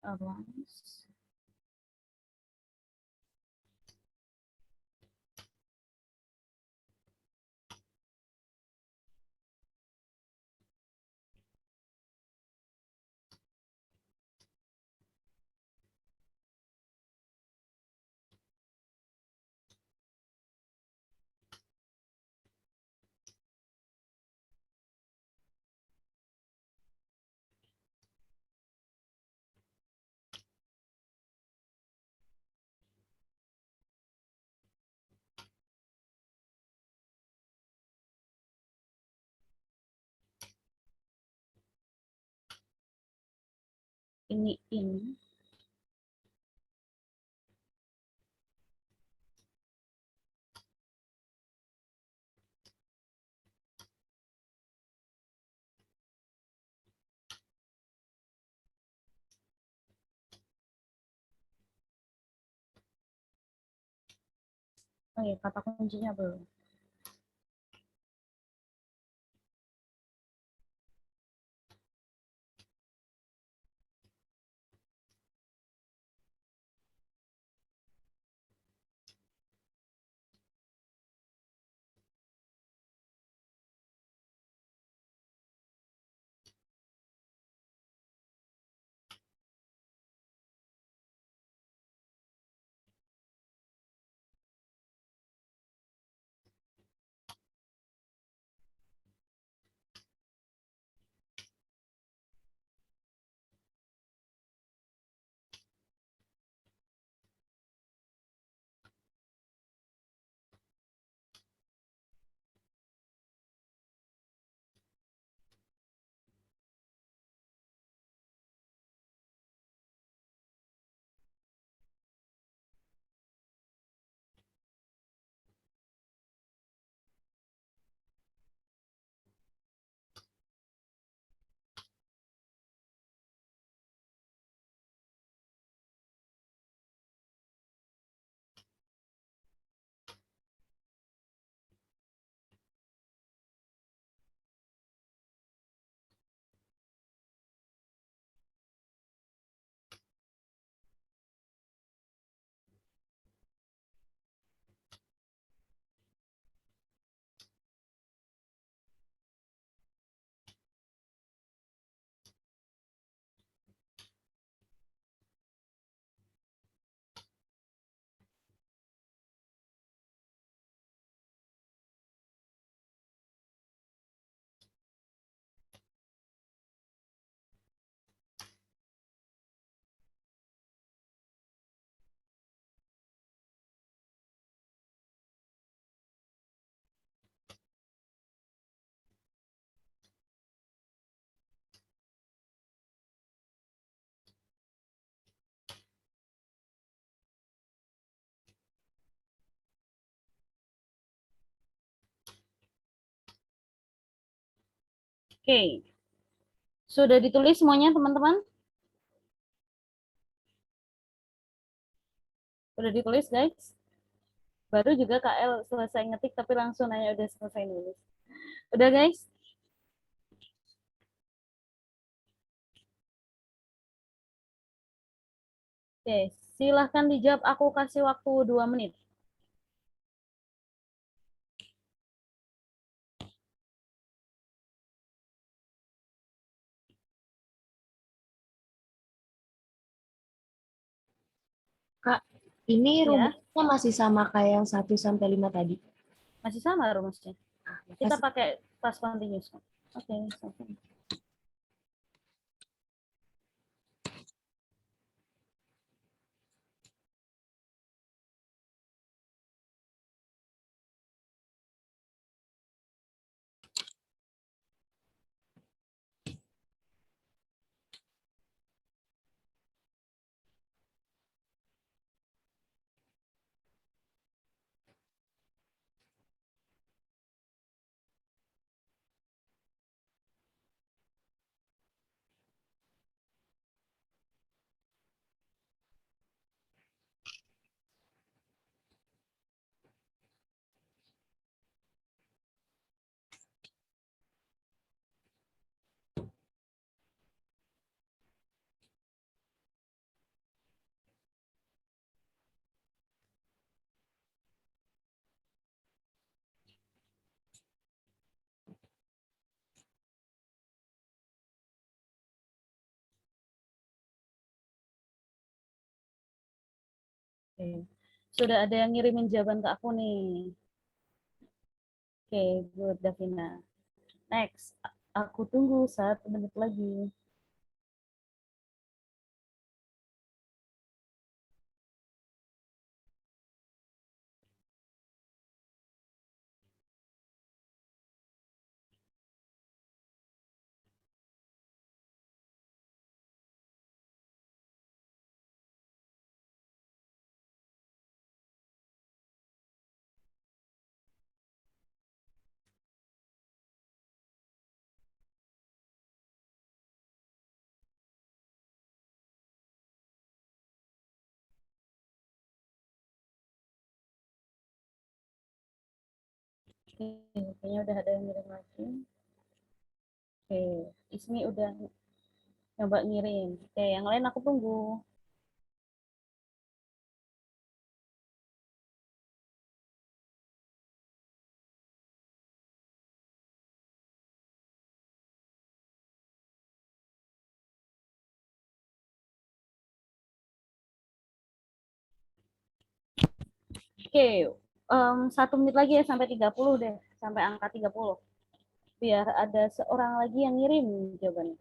arise. ini. Oh ya, kata kuncinya belum. Oke, sudah ditulis semuanya teman-teman? Sudah ditulis guys? Baru juga KL selesai ngetik tapi langsung nanya udah selesai nulis. Udah guys? Oke, silahkan dijawab. Aku kasih waktu 2 menit. Kak, ini Ya, rumusnya masih sama kayak yang 1 sampai 5 tadi. masih sama rumusnya. Kita Makasih. pakai past continuous. Oke, oke. Sudah ada yang ngirimin jawaban ke aku nih. Oke, good, Davina. Next, aku tunggu 1 menit lagi. Kayaknya udah ada yang ngirim lagi. Oke, Ismi udah coba ngirim. Oke, yang lain aku tunggu. Oke, 1 menit lagi ya sampai 30 deh, sampai angka 30. Biar ada seorang lagi yang ngirim jawabannya.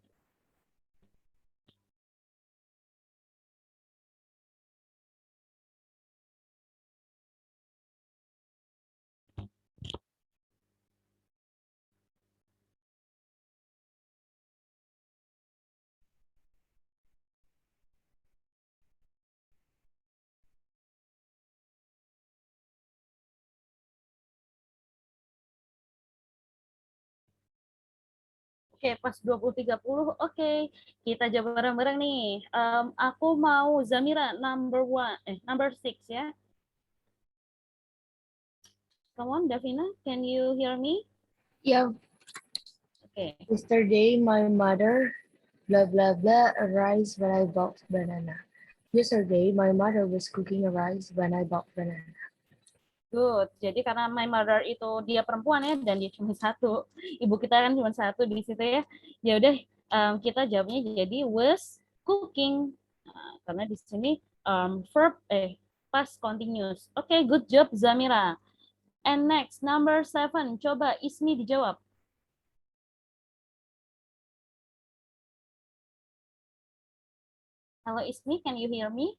Oke, pas 20.30, oke. Kita jawab bareng-bareng nih. Aku mau Zamira number 6 ya. Come on, Davina, can you hear me? Yeah. Oke. Yesterday, my mother, blah, blah, blah, a rice when I bought banana. Yesterday, my mother was cooking a rice when I bought banana. Good. Jadi karena my mother itu dia perempuan ya dan dia cuma satu, ibu kita kan cuma satu di situ ya. Ya udah kita jawabnya jadi was cooking. Nah, karena di sini verb past continuous. Oke, good job Zamira. And next number 7, coba Ismi dijawab. Hello Ismi, can you hear me?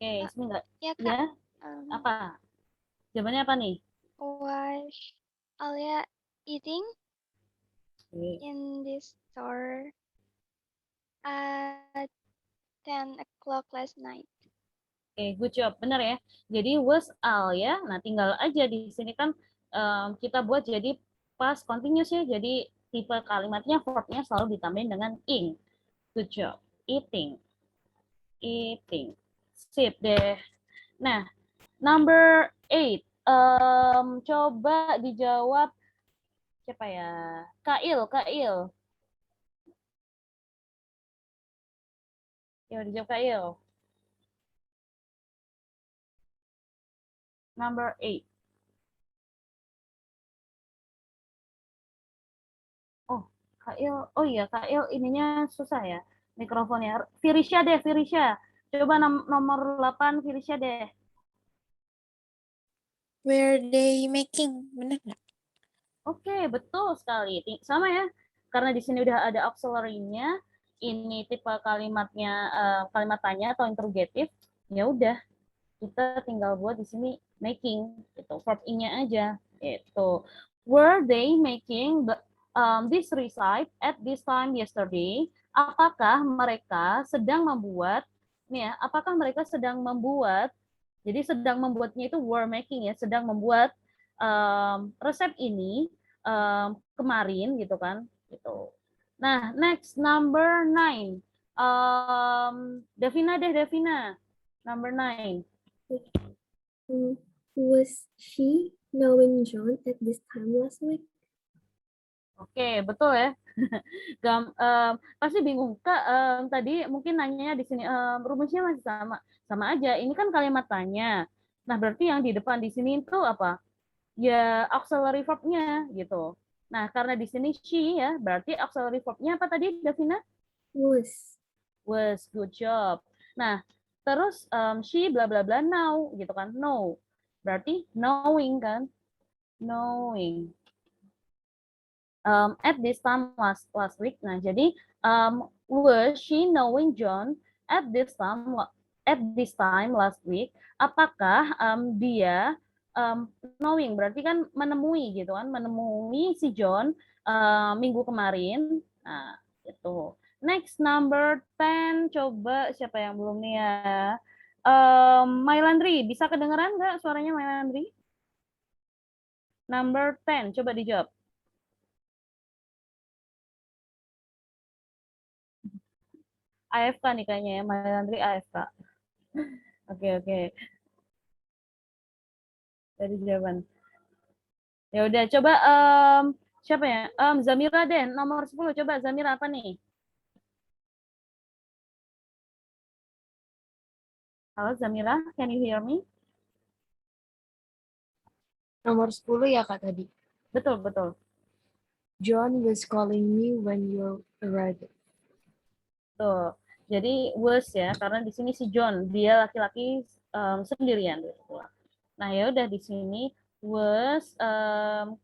Oke, Ismi enggak. Ya, Kak. Ya, apa? Jawabannya apa nih? Was Alia eating Oke. in this store at 10 o'clock last night? Oke, good job. Benar ya. Jadi was al ya. Nah, tinggal aja di sini kan kita buat jadi past continuous ya. Jadi tipe kalimatnya verbnya selalu ditambahin dengan ing. Good job. Eating. Eating. Sip deh. Nah, number 8. Coba dijawab siapa ya? Kail, Kail. Coba dijawab Kail. Number 8. Oh, Kail. Oh iya, Kail ininya susah ya. Mikrofonnya. Firisha deh, Firisha. Coba nomor 8 Firisha deh. Were they making? Bener nggak? Oke, betul sekali. Sama ya. Karena di sini udah ada auxiliary-nya, ini tipe kalimatnya kalimat tanya atau interrogative, ya udah kita tinggal buat di sini making gitu, verb ing-nya aja itu. Were they making this recipe at this time yesterday? Apakah mereka sedang membuat nih ya, apakah mereka sedang membuat, jadi sedang membuatnya itu were making ya, sedang membuat resep ini kemarin gitu kan gitu. Nah, next number 9. Devina deh, Devina. Number 9. Was she knowing John at this time last week? Oke, betul ya. Pasti bingung Kak. Tadi mungkin nanyanya di sini rumusnya masih sama, sama aja. Ini kan kalimat tanya. Nah, berarti yang di depan di sini itu apa? Ya auxiliary verb-nya gitu. Nah, karena di sini she ya, berarti auxiliary verb-nya apa tadi, Davina? Was. Was, good job. Nah, terus she bla bla bla now gitu kan, know. Berarti knowing kan, knowing. At this time last week. Nah, jadi was she knowing John at this time last week? Apakah dia knowing berarti kan menemui gitu kan, menemui si John minggu kemarin. Nah, itu. Next number 10, coba siapa yang belum nih ya? Mailandri, bisa kedengeran nggak suaranya Mailandri? Number 10, coba dijawab. AFK nih kayaknya ya, Mayandri AFK. Oke, oke. Dari jawaban. Ya udah, coba siapa ya? Zamira deh, nomor 10. Coba Zamira apa nih? Halo Zamira, can you hear me? Nomor 10 ya Kak tadi. Betul, betul. John was calling me when you arrived. Tuh. Jadi was ya, karena di sini si John, dia laki-laki sendirian gitu. Nah, ya udah di sini was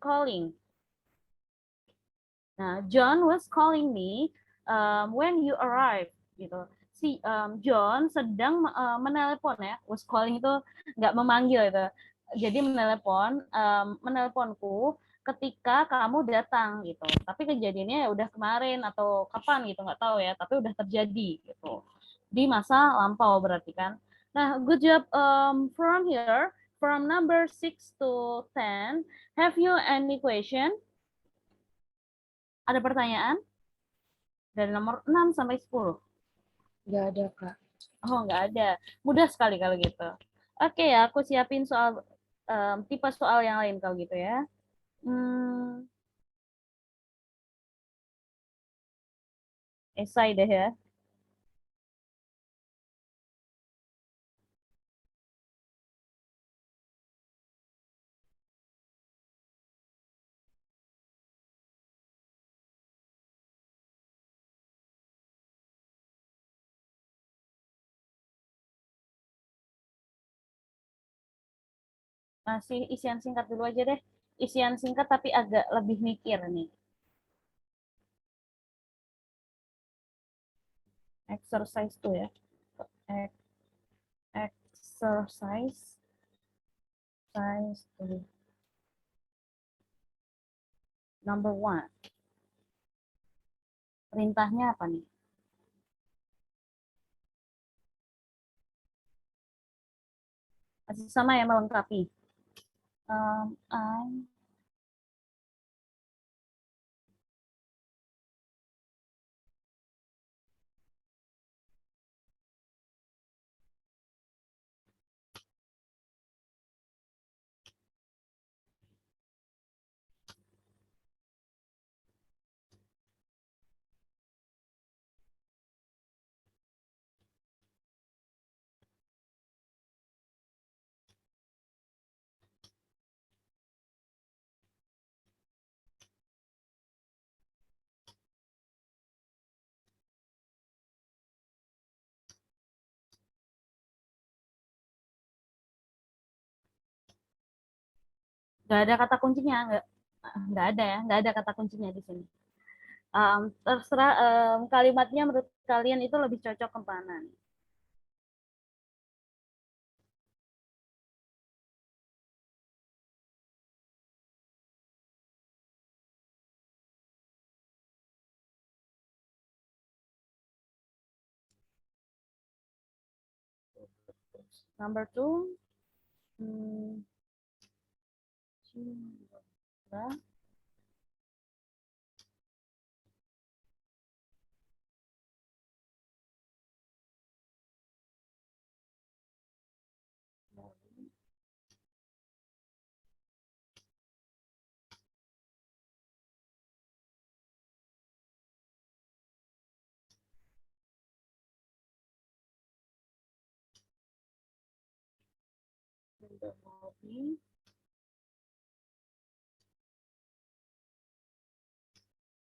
calling. Nah, John was calling me when you arrived gitu. Si John sedang menelepon ya. Was calling itu nggak memanggil itu. Jadi menelponku ketika kamu datang gitu. Tapi kejadiannya ya udah kemarin atau kapan gitu nggak tahu ya. Tapi udah terjadi gitu. Di masa lampau berarti kan. Nah, good job from here. From number 6 to 10, have you any question? Ada pertanyaan? Dari nomor 6 sampai 10. Nggak ada Kak. Oh, nggak ada. Mudah sekali kalau gitu. Oke ya, aku siapin soal tipe soal yang lain kalau gitu ya. Hmm, esai deh ya. Masih isian singkat dulu aja deh. Isian singkat tapi agak lebih mikir nih. Exercise tuh ya. Exercise. Exercise tuh. Number 1. Perintahnya apa nih? Masih sama ya, melengkapi. I nggak ada kata kuncinya, nggak ada ya, nggak ada kata kuncinya di sini. Terserah kalimatnya menurut kalian itu lebih cocok ke mana nih? Number 2, cinta.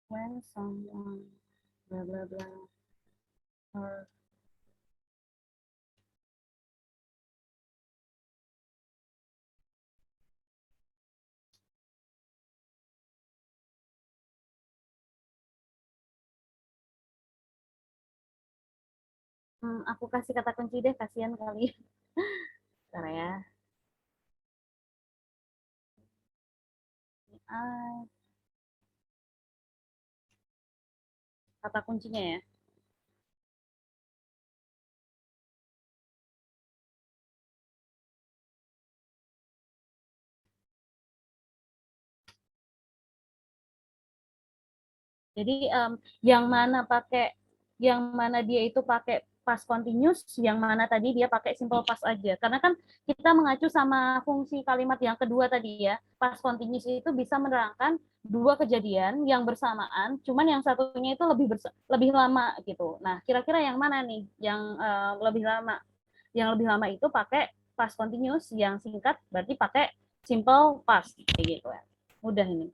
When someone blah blah blah or aku kasih kata kunci deh, kasihan kali. Bentar ya. Kata kuncinya ya. Jadi yang mana pakai yang mana dia itu pakai past continuous, yang mana tadi dia pakai simple past aja. Karena kan kita mengacu sama fungsi kalimat yang kedua tadi ya, past continuous itu bisa menerangkan dua kejadian yang bersamaan, cuman yang satunya itu lebih lama gitu. Nah, kira-kira yang mana nih yang lebih lama? Yang lebih lama itu pakai past continuous, yang singkat berarti pakai simple past kayak gitu ya. Mudah ini.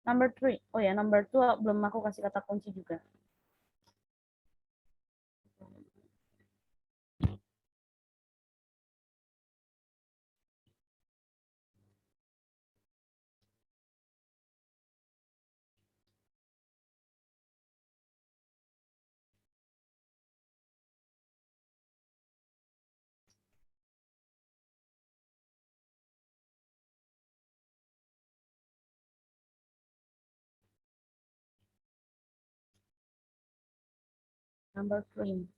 Number 3. Oh ya, number 2 belum aku kasih kata kunci juga. Number 3.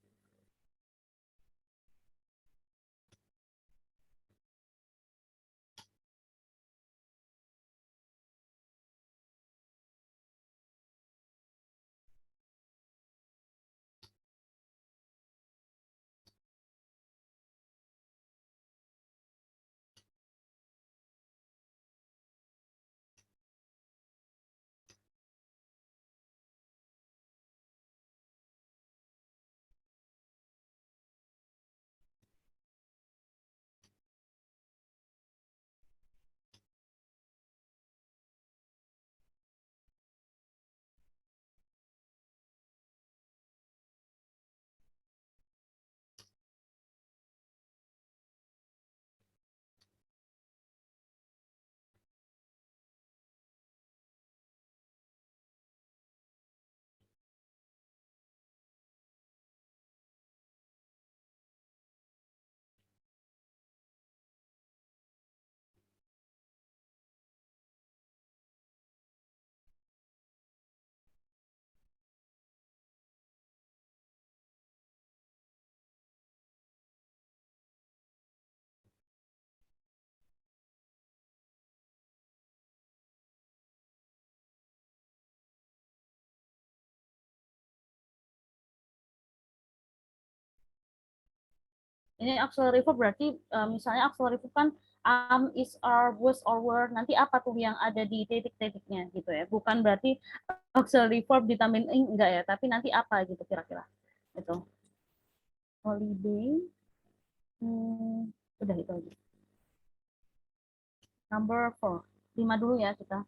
Ini auxiliary verb berarti misalnya auxiliary verb kan is, are, was, or were. Nanti apa tuh yang ada di titik-titiknya gitu ya. Bukan berarti auxiliary verb ditambahin enggak ya, tapi nanti apa gitu kira-kira. Itu. Holiday. Udah itu aja. Number 4. 5 dulu ya kita.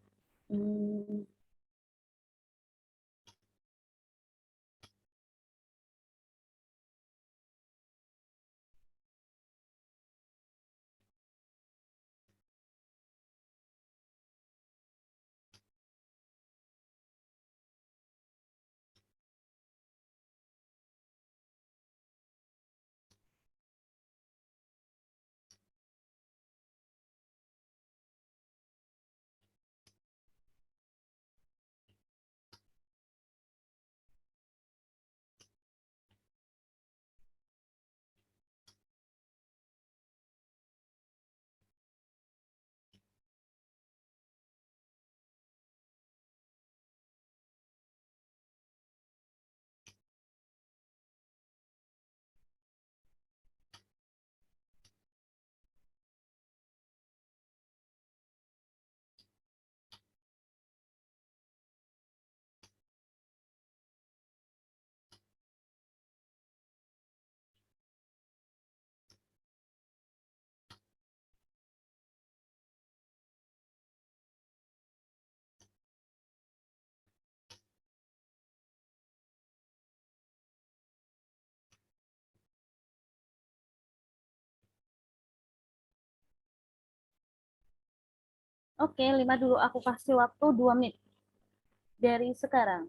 Oke, 5 dulu. Aku kasih waktu 2 menit dari sekarang.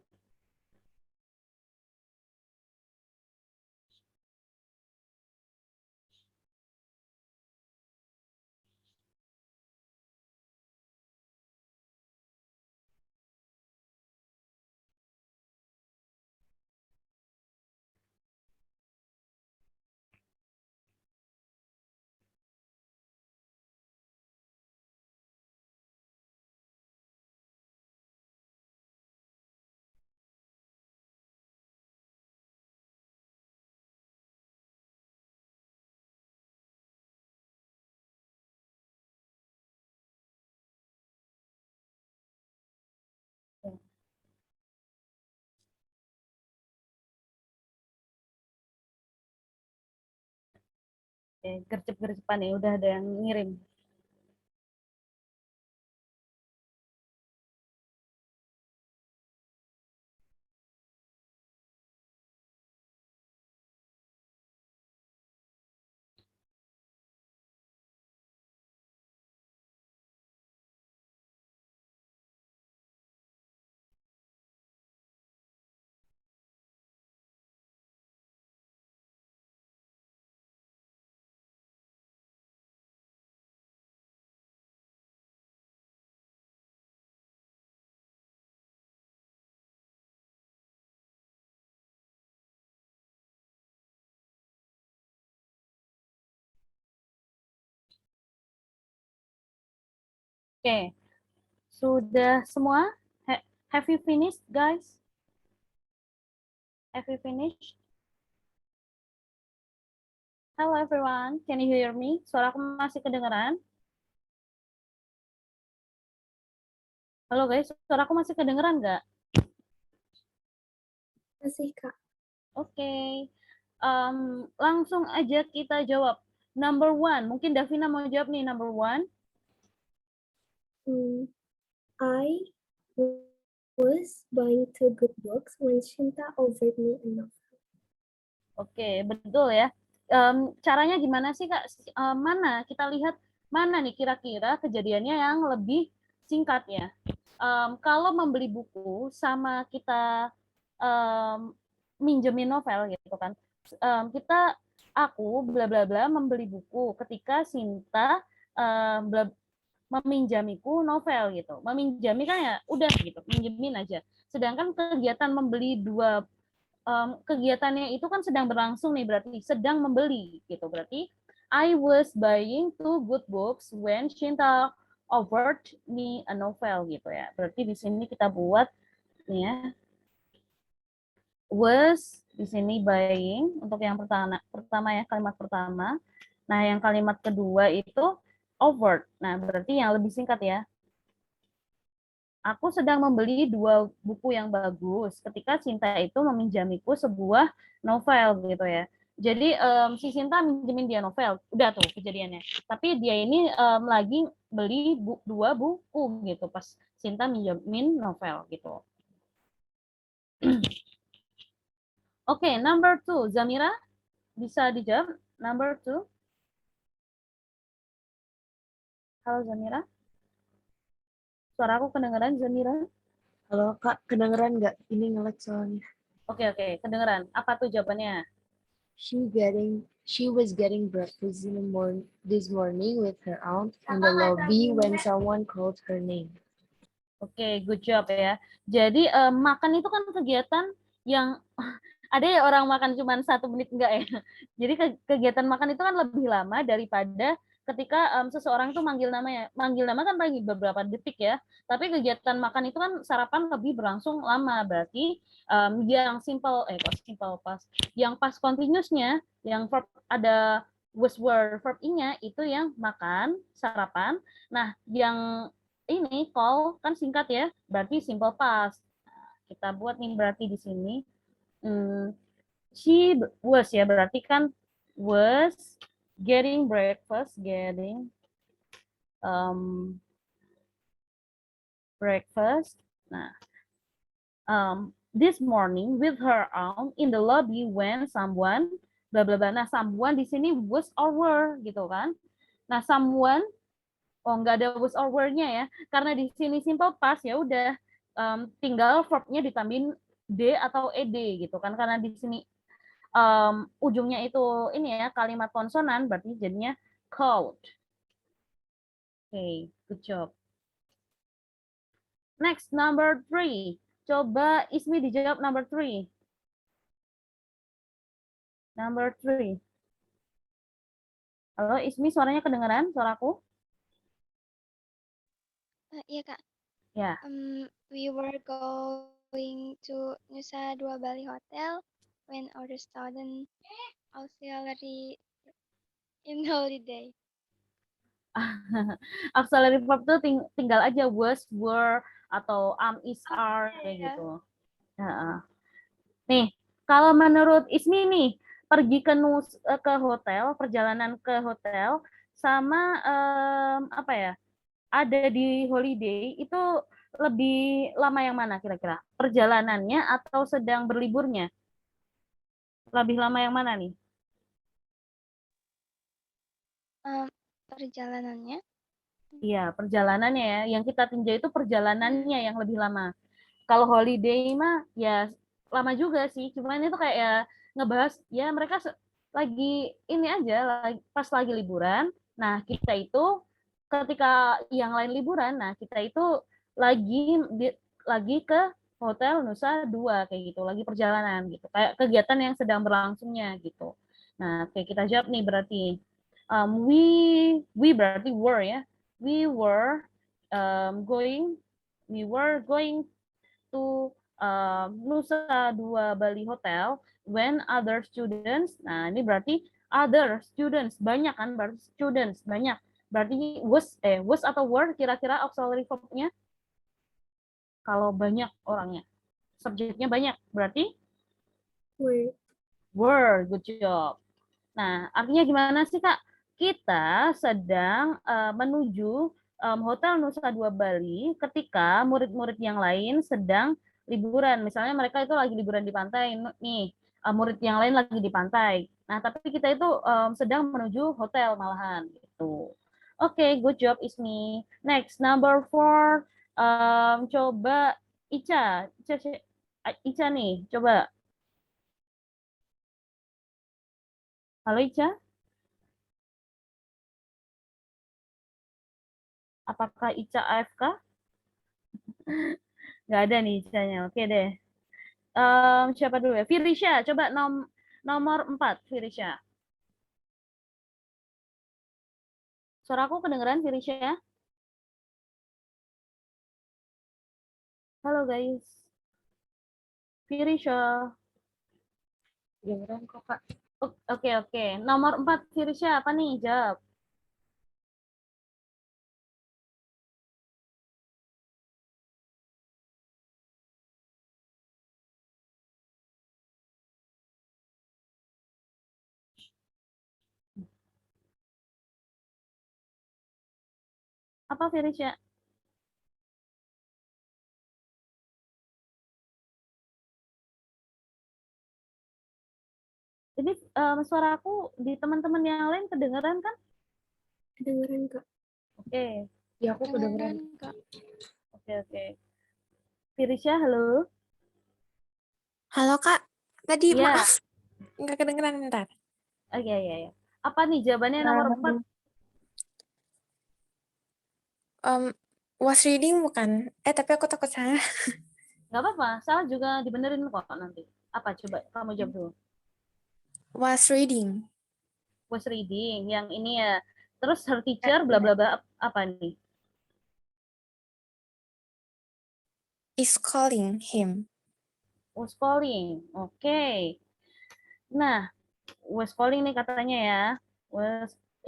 Oke, gercep-gercepan nih, udah ada yang ngirim. Oke, sudah semua? Have you finished, guys? Have you finished? Hello everyone, can you hear me? Suaraku masih kedengeran? Halo guys, suaraku masih kedengeran nggak? Masih, Kak. Oke, langsung aja kita jawab. Number one, mungkin Davina mau jawab nih, number one. I was buying two good books when Shinta offered me a novel. Oke, betul ya. Caranya gimana sih Kak? Mana kita lihat mana nih kira-kira kejadiannya yang lebih singkat ya? Kalau membeli buku sama kita minjemin novel gitu kan, aku bla bla bla membeli buku ketika Sinta meminjamiku novel gitu. Meminjami kan ya udah gitu, minjemin aja. Sedangkan kegiatan membeli dua kegiatannya itu kan sedang berlangsung nih, berarti sedang membeli gitu. Berarti I was buying two good books when Shinta offered me a novel gitu ya. Berarti di sini kita buat nih ya, was di sini buying untuk yang pertama ya, kalimat pertama. Nah, yang kalimat kedua itu offered. Nah, berarti yang lebih singkat ya. Aku sedang membeli dua buku yang bagus ketika Sinta itu meminjamiku sebuah novel gitu ya. Jadi si Sinta minjemin dia novel, udah tuh kejadiannya. Tapi dia ini lagi beli dua buku gitu pas Sinta minjemin novel gitu. Oke, number two, Zamira bisa dijawab number two. Halo Zamira, suara aku kedengeran Zamira? Halo Kak, kedengeran nggak? Ini nge-lag soalnya. Oke, kedengeran. Apa tuh jawabannya? She was getting breakfast this morning with her aunt in the lobby when someone called her name. Oke, good job ya. Jadi makan itu kan kegiatan yang ada ya orang makan cuma 1 menit enggak ya. Jadi kegiatan makan itu kan lebih lama daripada ketika seseorang tuh manggil namanya. Manggil nama kan lagi beberapa detik ya. Tapi kegiatan makan itu kan sarapan lebih berlangsung lama. Berarti yang simple pas. Yang pas continuousnya yang verb ada was were verb nya itu yang makan, sarapan. Nah, yang ini call kan singkat ya, berarti simple past. Nah, kita buat nih berarti di sini she was ya, berarti kan was getting breakfast, breakfast. Nah, this morning with her aunt in the lobby when someone bla bla bla. Nah, someone di sini was or were gitu kan. Nah, someone nggak ada was or were-nya ya, karena di sini simple past ya udah tinggal verb-nya ditambahin d atau ed gitu kan, karena di sini ujungnya itu ini ya kalimat konsonan, berarti jadinya called. Okay, good job. Next, number 3. Coba Ismi dijawab number 3. Number 3. Halo Ismi, suaranya kedengeran suaraku? Iya Kak. Ya. We were going to Nusa Dua Bali Hotel when our student auxiliary in holiday. Auxiliary verb tuh tinggal aja was, were, atau is, are, kayak gitu. Nih, kalau menurut Ismi nih, pergi ke hotel, perjalanan ke hotel, sama apa ya, ada di holiday itu lebih lama yang mana kira-kira? Perjalanannya atau sedang berliburnya? Lebih lama yang mana nih? Perjalanannya. Iya, perjalanannya ya. Yang kita tinjau itu perjalanannya yang lebih lama. Kalau holiday mah ya lama juga sih. Cuman itu kayak ya ngebahas ya mereka lagi ini aja pas lagi liburan. Nah, kita itu ketika yang lain liburan, nah kita itu lagi ke Hotel Nusa Dua kayak gitu, lagi perjalanan gitu. Kayak kegiatan yang sedang berlangsungnya gitu. Nah, kayak kita jawab nih berarti we berarti were ya. We were going to Nusa Dua Bali Hotel when other students, nah ini berarti other students, banyak kan, berarti students, banyak. Berarti was atau were kira-kira auxiliary verb-nya? Kalau banyak orangnya. Subjeknya banyak, berarti? Were, good job. Nah, artinya gimana sih, Kak? Kita sedang menuju Hotel Nusa Dua Bali ketika murid-murid yang lain sedang liburan. Misalnya mereka itu lagi liburan di pantai, nih, murid yang lain lagi di pantai. Nah, tapi kita itu sedang menuju hotel malahan, gitu. Oke, good job, Ismi. Next, number 4. Coba Ica. Ica nih, coba. Halo, Ica. Apakah Ica AFK? Nggak ada nih Ica-nya. Oke deh. Siapa dulu ya? Firisha, coba nomor 4, Firisha. Suara aku kedengeran, Firisha? Halo guys. Firisha. Kedengeran kok, Kak. Oke. Nomor 4, Firisha, apa nih? Jawab. Apa Firisha? Jadi suara aku di teman-teman yang lain kedengeran kan? Kedengeran, Kak. Oke. Ya, aku kedengeran. Kak. Oke. Firisha, halo. Halo Kak, tadi Iya. maaf nggak kedengeran bentar. Iya. Apa nih jawabannya nomor 4? Was reading bukan? Tapi aku takut salah. Nggak apa-apa, salah juga dibenerin kok nanti. Apa coba kamu jawab dulu. Was reading Was reading yang ini ya. Terus her teacher bla bla bla apa nih? is calling him. Was calling. Oke. Nah, was calling nih katanya ya.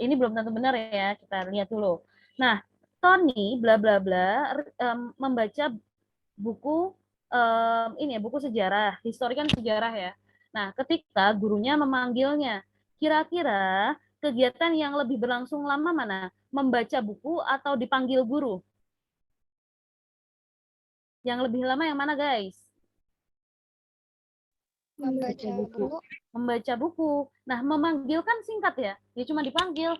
Ini belum tentu benar ya. Kita lihat dulu. Nah, Tony bla bla bla membaca buku ini ya, buku sejarah, historikan sejarah ya. Nah, ketika gurunya memanggilnya, kira-kira kegiatan yang lebih berlangsung lama mana? Membaca buku atau dipanggil guru? Yang lebih lama yang mana, guys? Membaca buku. Membaca buku. Nah, memanggil kan singkat ya. Dia cuma dipanggil,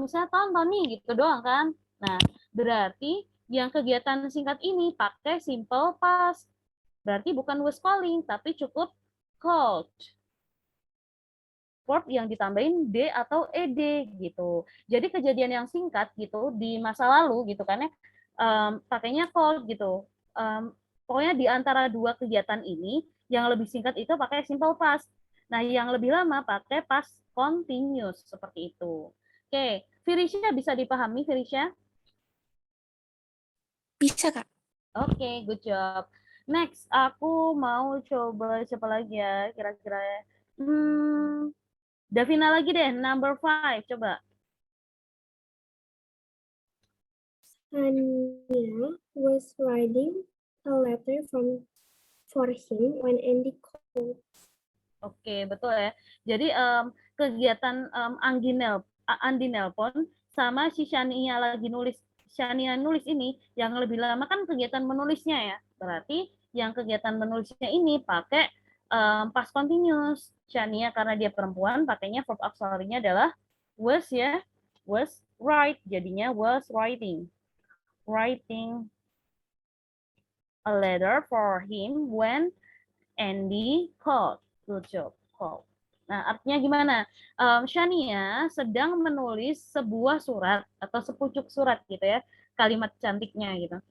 misalnya tonton nih gitu doang kan. Nah, berarti yang kegiatan singkat ini pakai simple past. Berarti bukan was calling, tapi cukup called. Verb yang ditambahin D atau ED gitu. Jadi kejadian yang singkat gitu di masa lalu gitu kan ya, pakainya called gitu. Pokoknya di antara dua kegiatan ini yang lebih singkat itu pakai simple past. Nah, yang lebih lama pakai past continuous seperti itu. Oke, Firisha bisa dipahami Firisha? Bisa Kak? Oke, good job. Next, aku mau coba siapa lagi ya kira-kira. Davina lagi deh, number 5, coba. Anya was writing a letter for him when Andy called. Oke, betul ya. Jadi kegiatan Andi nelpon sama si Shania nulis ini yang lebih lama kan kegiatan menulisnya ya. Berarti yang kegiatan menulisnya ini pakai past continuous. Shania karena dia perempuan pakainya verb auxiliary-nya adalah was ya. Was write jadinya was writing. Writing a letter for him when Andy called. Good job. Call. Nah, artinya gimana? Shania sedang menulis sebuah surat atau sepucuk surat gitu ya. Kalimat cantiknya gitu.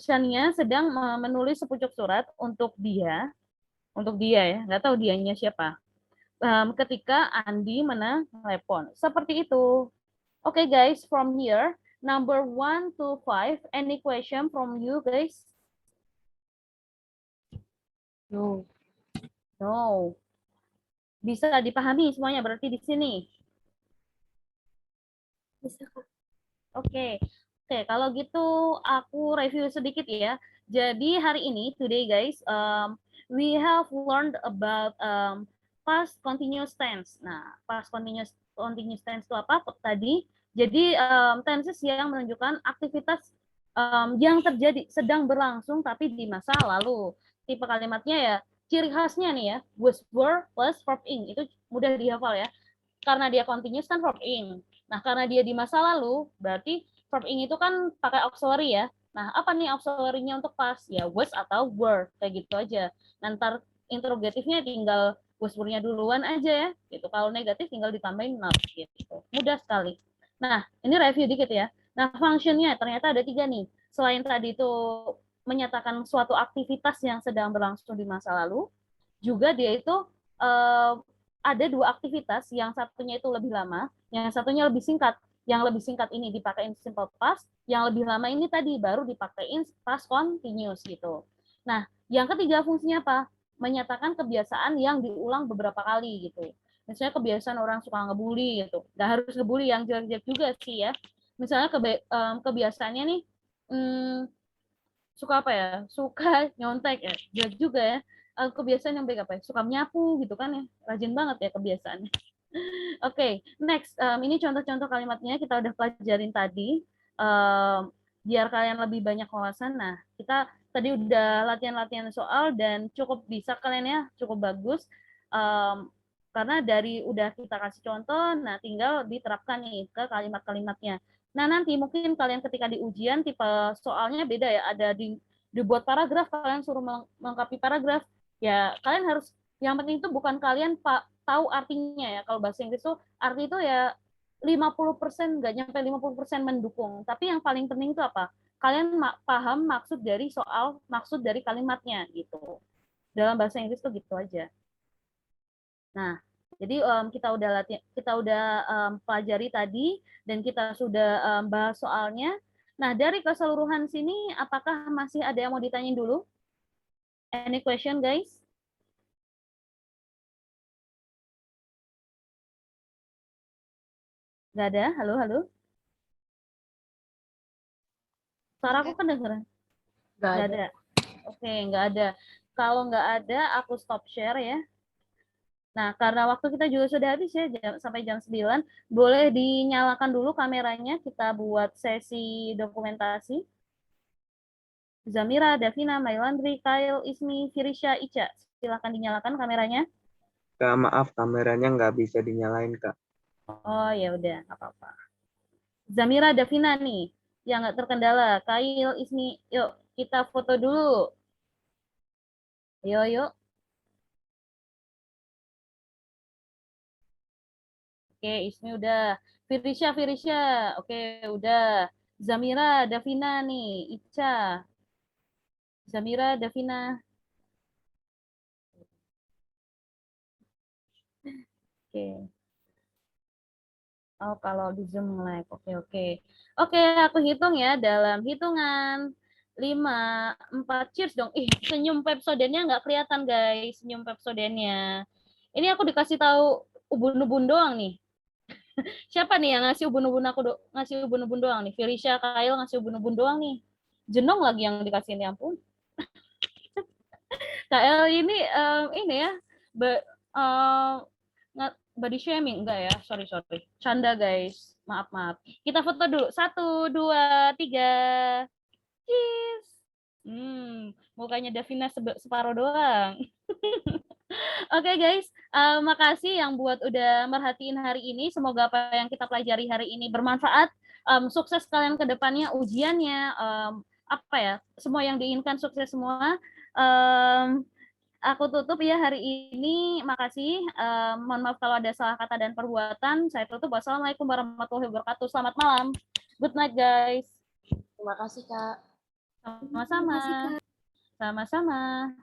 Shania sedang menulis sepucuk surat untuk dia ya, nggak tahu dianya siapa. Ketika Andi menelepon. Seperti itu. Oke guys, from here, number 1 to 5, any question from you guys? No. No. Bisa dipahami semuanya berarti di sini. Bisa, Kak. Oke. Oke, kalau gitu aku review sedikit ya. Jadi hari ini, today guys, we have learned about past continuous tense. Nah, past continuous tense itu apa tadi? Jadi tenses yang menunjukkan aktivitas yang terjadi sedang berlangsung tapi di masa lalu. Tipe kalimatnya ya, ciri khasnya nih ya, was, were, plus verb ing. Itu mudah dihafal ya. Karena dia continuous kan verb ing. Nah, karena dia di masa lalu, berarti verb ing itu kan pakai auxiliary ya. Nah, apa nih auxiliary-nya untuk past? Ya, was atau were, kayak gitu aja. Nanti interrogatifnya tinggal was were-nya duluan aja ya. Gitu. Kalau negatif tinggal ditambahin not gitu. Mudah sekali. Nah, ini review dikit ya. Nah, function-nya ternyata ada 3 nih. Selain tadi itu menyatakan suatu aktivitas yang sedang berlangsung di masa lalu, juga dia itu ada 2 aktivitas, yang satunya itu lebih lama, yang satunya lebih singkat. Yang lebih singkat ini dipakein simple past, yang lebih lama ini tadi baru dipakein past continuous gitu. Nah, yang ketiga fungsinya apa? Menyatakan kebiasaan yang diulang beberapa kali gitu. Misalnya kebiasaan orang suka ngebully gitu. Nggak harus ngebully yang jelek-jelek juga sih ya. Misalnya kebiasaannya nih, suka apa ya? Suka nyontek ya. Jelek juga ya. Kebiasaan yang baik apa ya? Suka menyapu gitu kan ya. Rajin banget ya kebiasaannya. Oke, next. Ini contoh-contoh kalimatnya kita udah pelajarin tadi. Biar kalian lebih banyak wawasan. Nah, kita tadi udah latihan-latihan soal dan cukup bisa kalian ya, cukup bagus. Karena dari udah kita kasih contoh, nah tinggal diterapkan nih ke kalimat-kalimatnya. Nah, nanti mungkin kalian ketika di ujian tipe soalnya beda ya. Ada dibuat paragraf, kalian suruh melengkapi paragraf. Ya, kalian harus, yang penting itu bukan kalian tahu artinya ya. Kalau bahasa Inggris tuh arti itu ya 50%, nggak nyampe 50% mendukung. Tapi yang paling penting itu apa? Kalian paham maksud dari soal, maksud dari kalimatnya gitu. Dalam bahasa Inggris tuh gitu aja. Nah, jadi kita udah pelajari tadi dan kita sudah bahas soalnya. Nah, dari keseluruhan sini apakah masih ada yang mau ditanyain dulu? Any question, guys? Nggak ada? Halo, halo? Suara aku kedengeran? Nggak Nggak ada. ada. Oke, nggak ada. Kalau nggak ada, aku stop share ya. Nah, karena waktu kita juga sudah habis ya, sampai jam 9, boleh dinyalakan dulu kameranya, kita buat sesi dokumentasi. Zamira, Davina, Mailandri, Kyle, Ismi, Firisha, Ica. Silahkan dinyalakan kameranya. Kak, maaf kameranya nggak bisa dinyalain, Kak. Oh, ya udah, nggak apa-apa. Zamira, Davina nih, yang nggak terkendala. Kyle, Ismi, yuk kita foto dulu. Yuk. Oke, Ismi udah. Firisha. Oke, udah. Zamira, Davina nih, Ica. Zamira, Davina. Oke. Oh, kalau di Zoom like. Oke. Oke, aku hitung ya dalam hitungan 5, 4. Cheers dong. Ih, senyum Pepsodentnya nggak kelihatan, guys. Senyum Pepsodentnya. Ini aku dikasih tahu ubun-ubun doang nih. Siapa nih yang ngasih ubun-ubun ngasih ubun-ubun doang nih? Firisha, Kyle ngasih ubun-ubun doang nih. Jenong lagi yang dikasih, ya ampun. KL ini ya Body shaming enggak ya? Sorry. Canda guys. Maaf. Kita foto dulu. 1, 2, 3. Cheese. Mukanya Davina separuh doang. Oke guys, makasih yang buat udah merhatiin hari ini. Semoga apa yang kita pelajari hari ini bermanfaat. Sukses kalian ke depannya, ujiannya, semua yang diinginkan sukses semua. Aku tutup ya hari ini. Makasih. Mohon maaf kalau ada salah kata dan perbuatan. Saya tutup. Wassalamualaikum warahmatullahi wabarakatuh. Selamat malam. Good night guys. Terima kasih, Kak. Sama-sama. Sama-sama.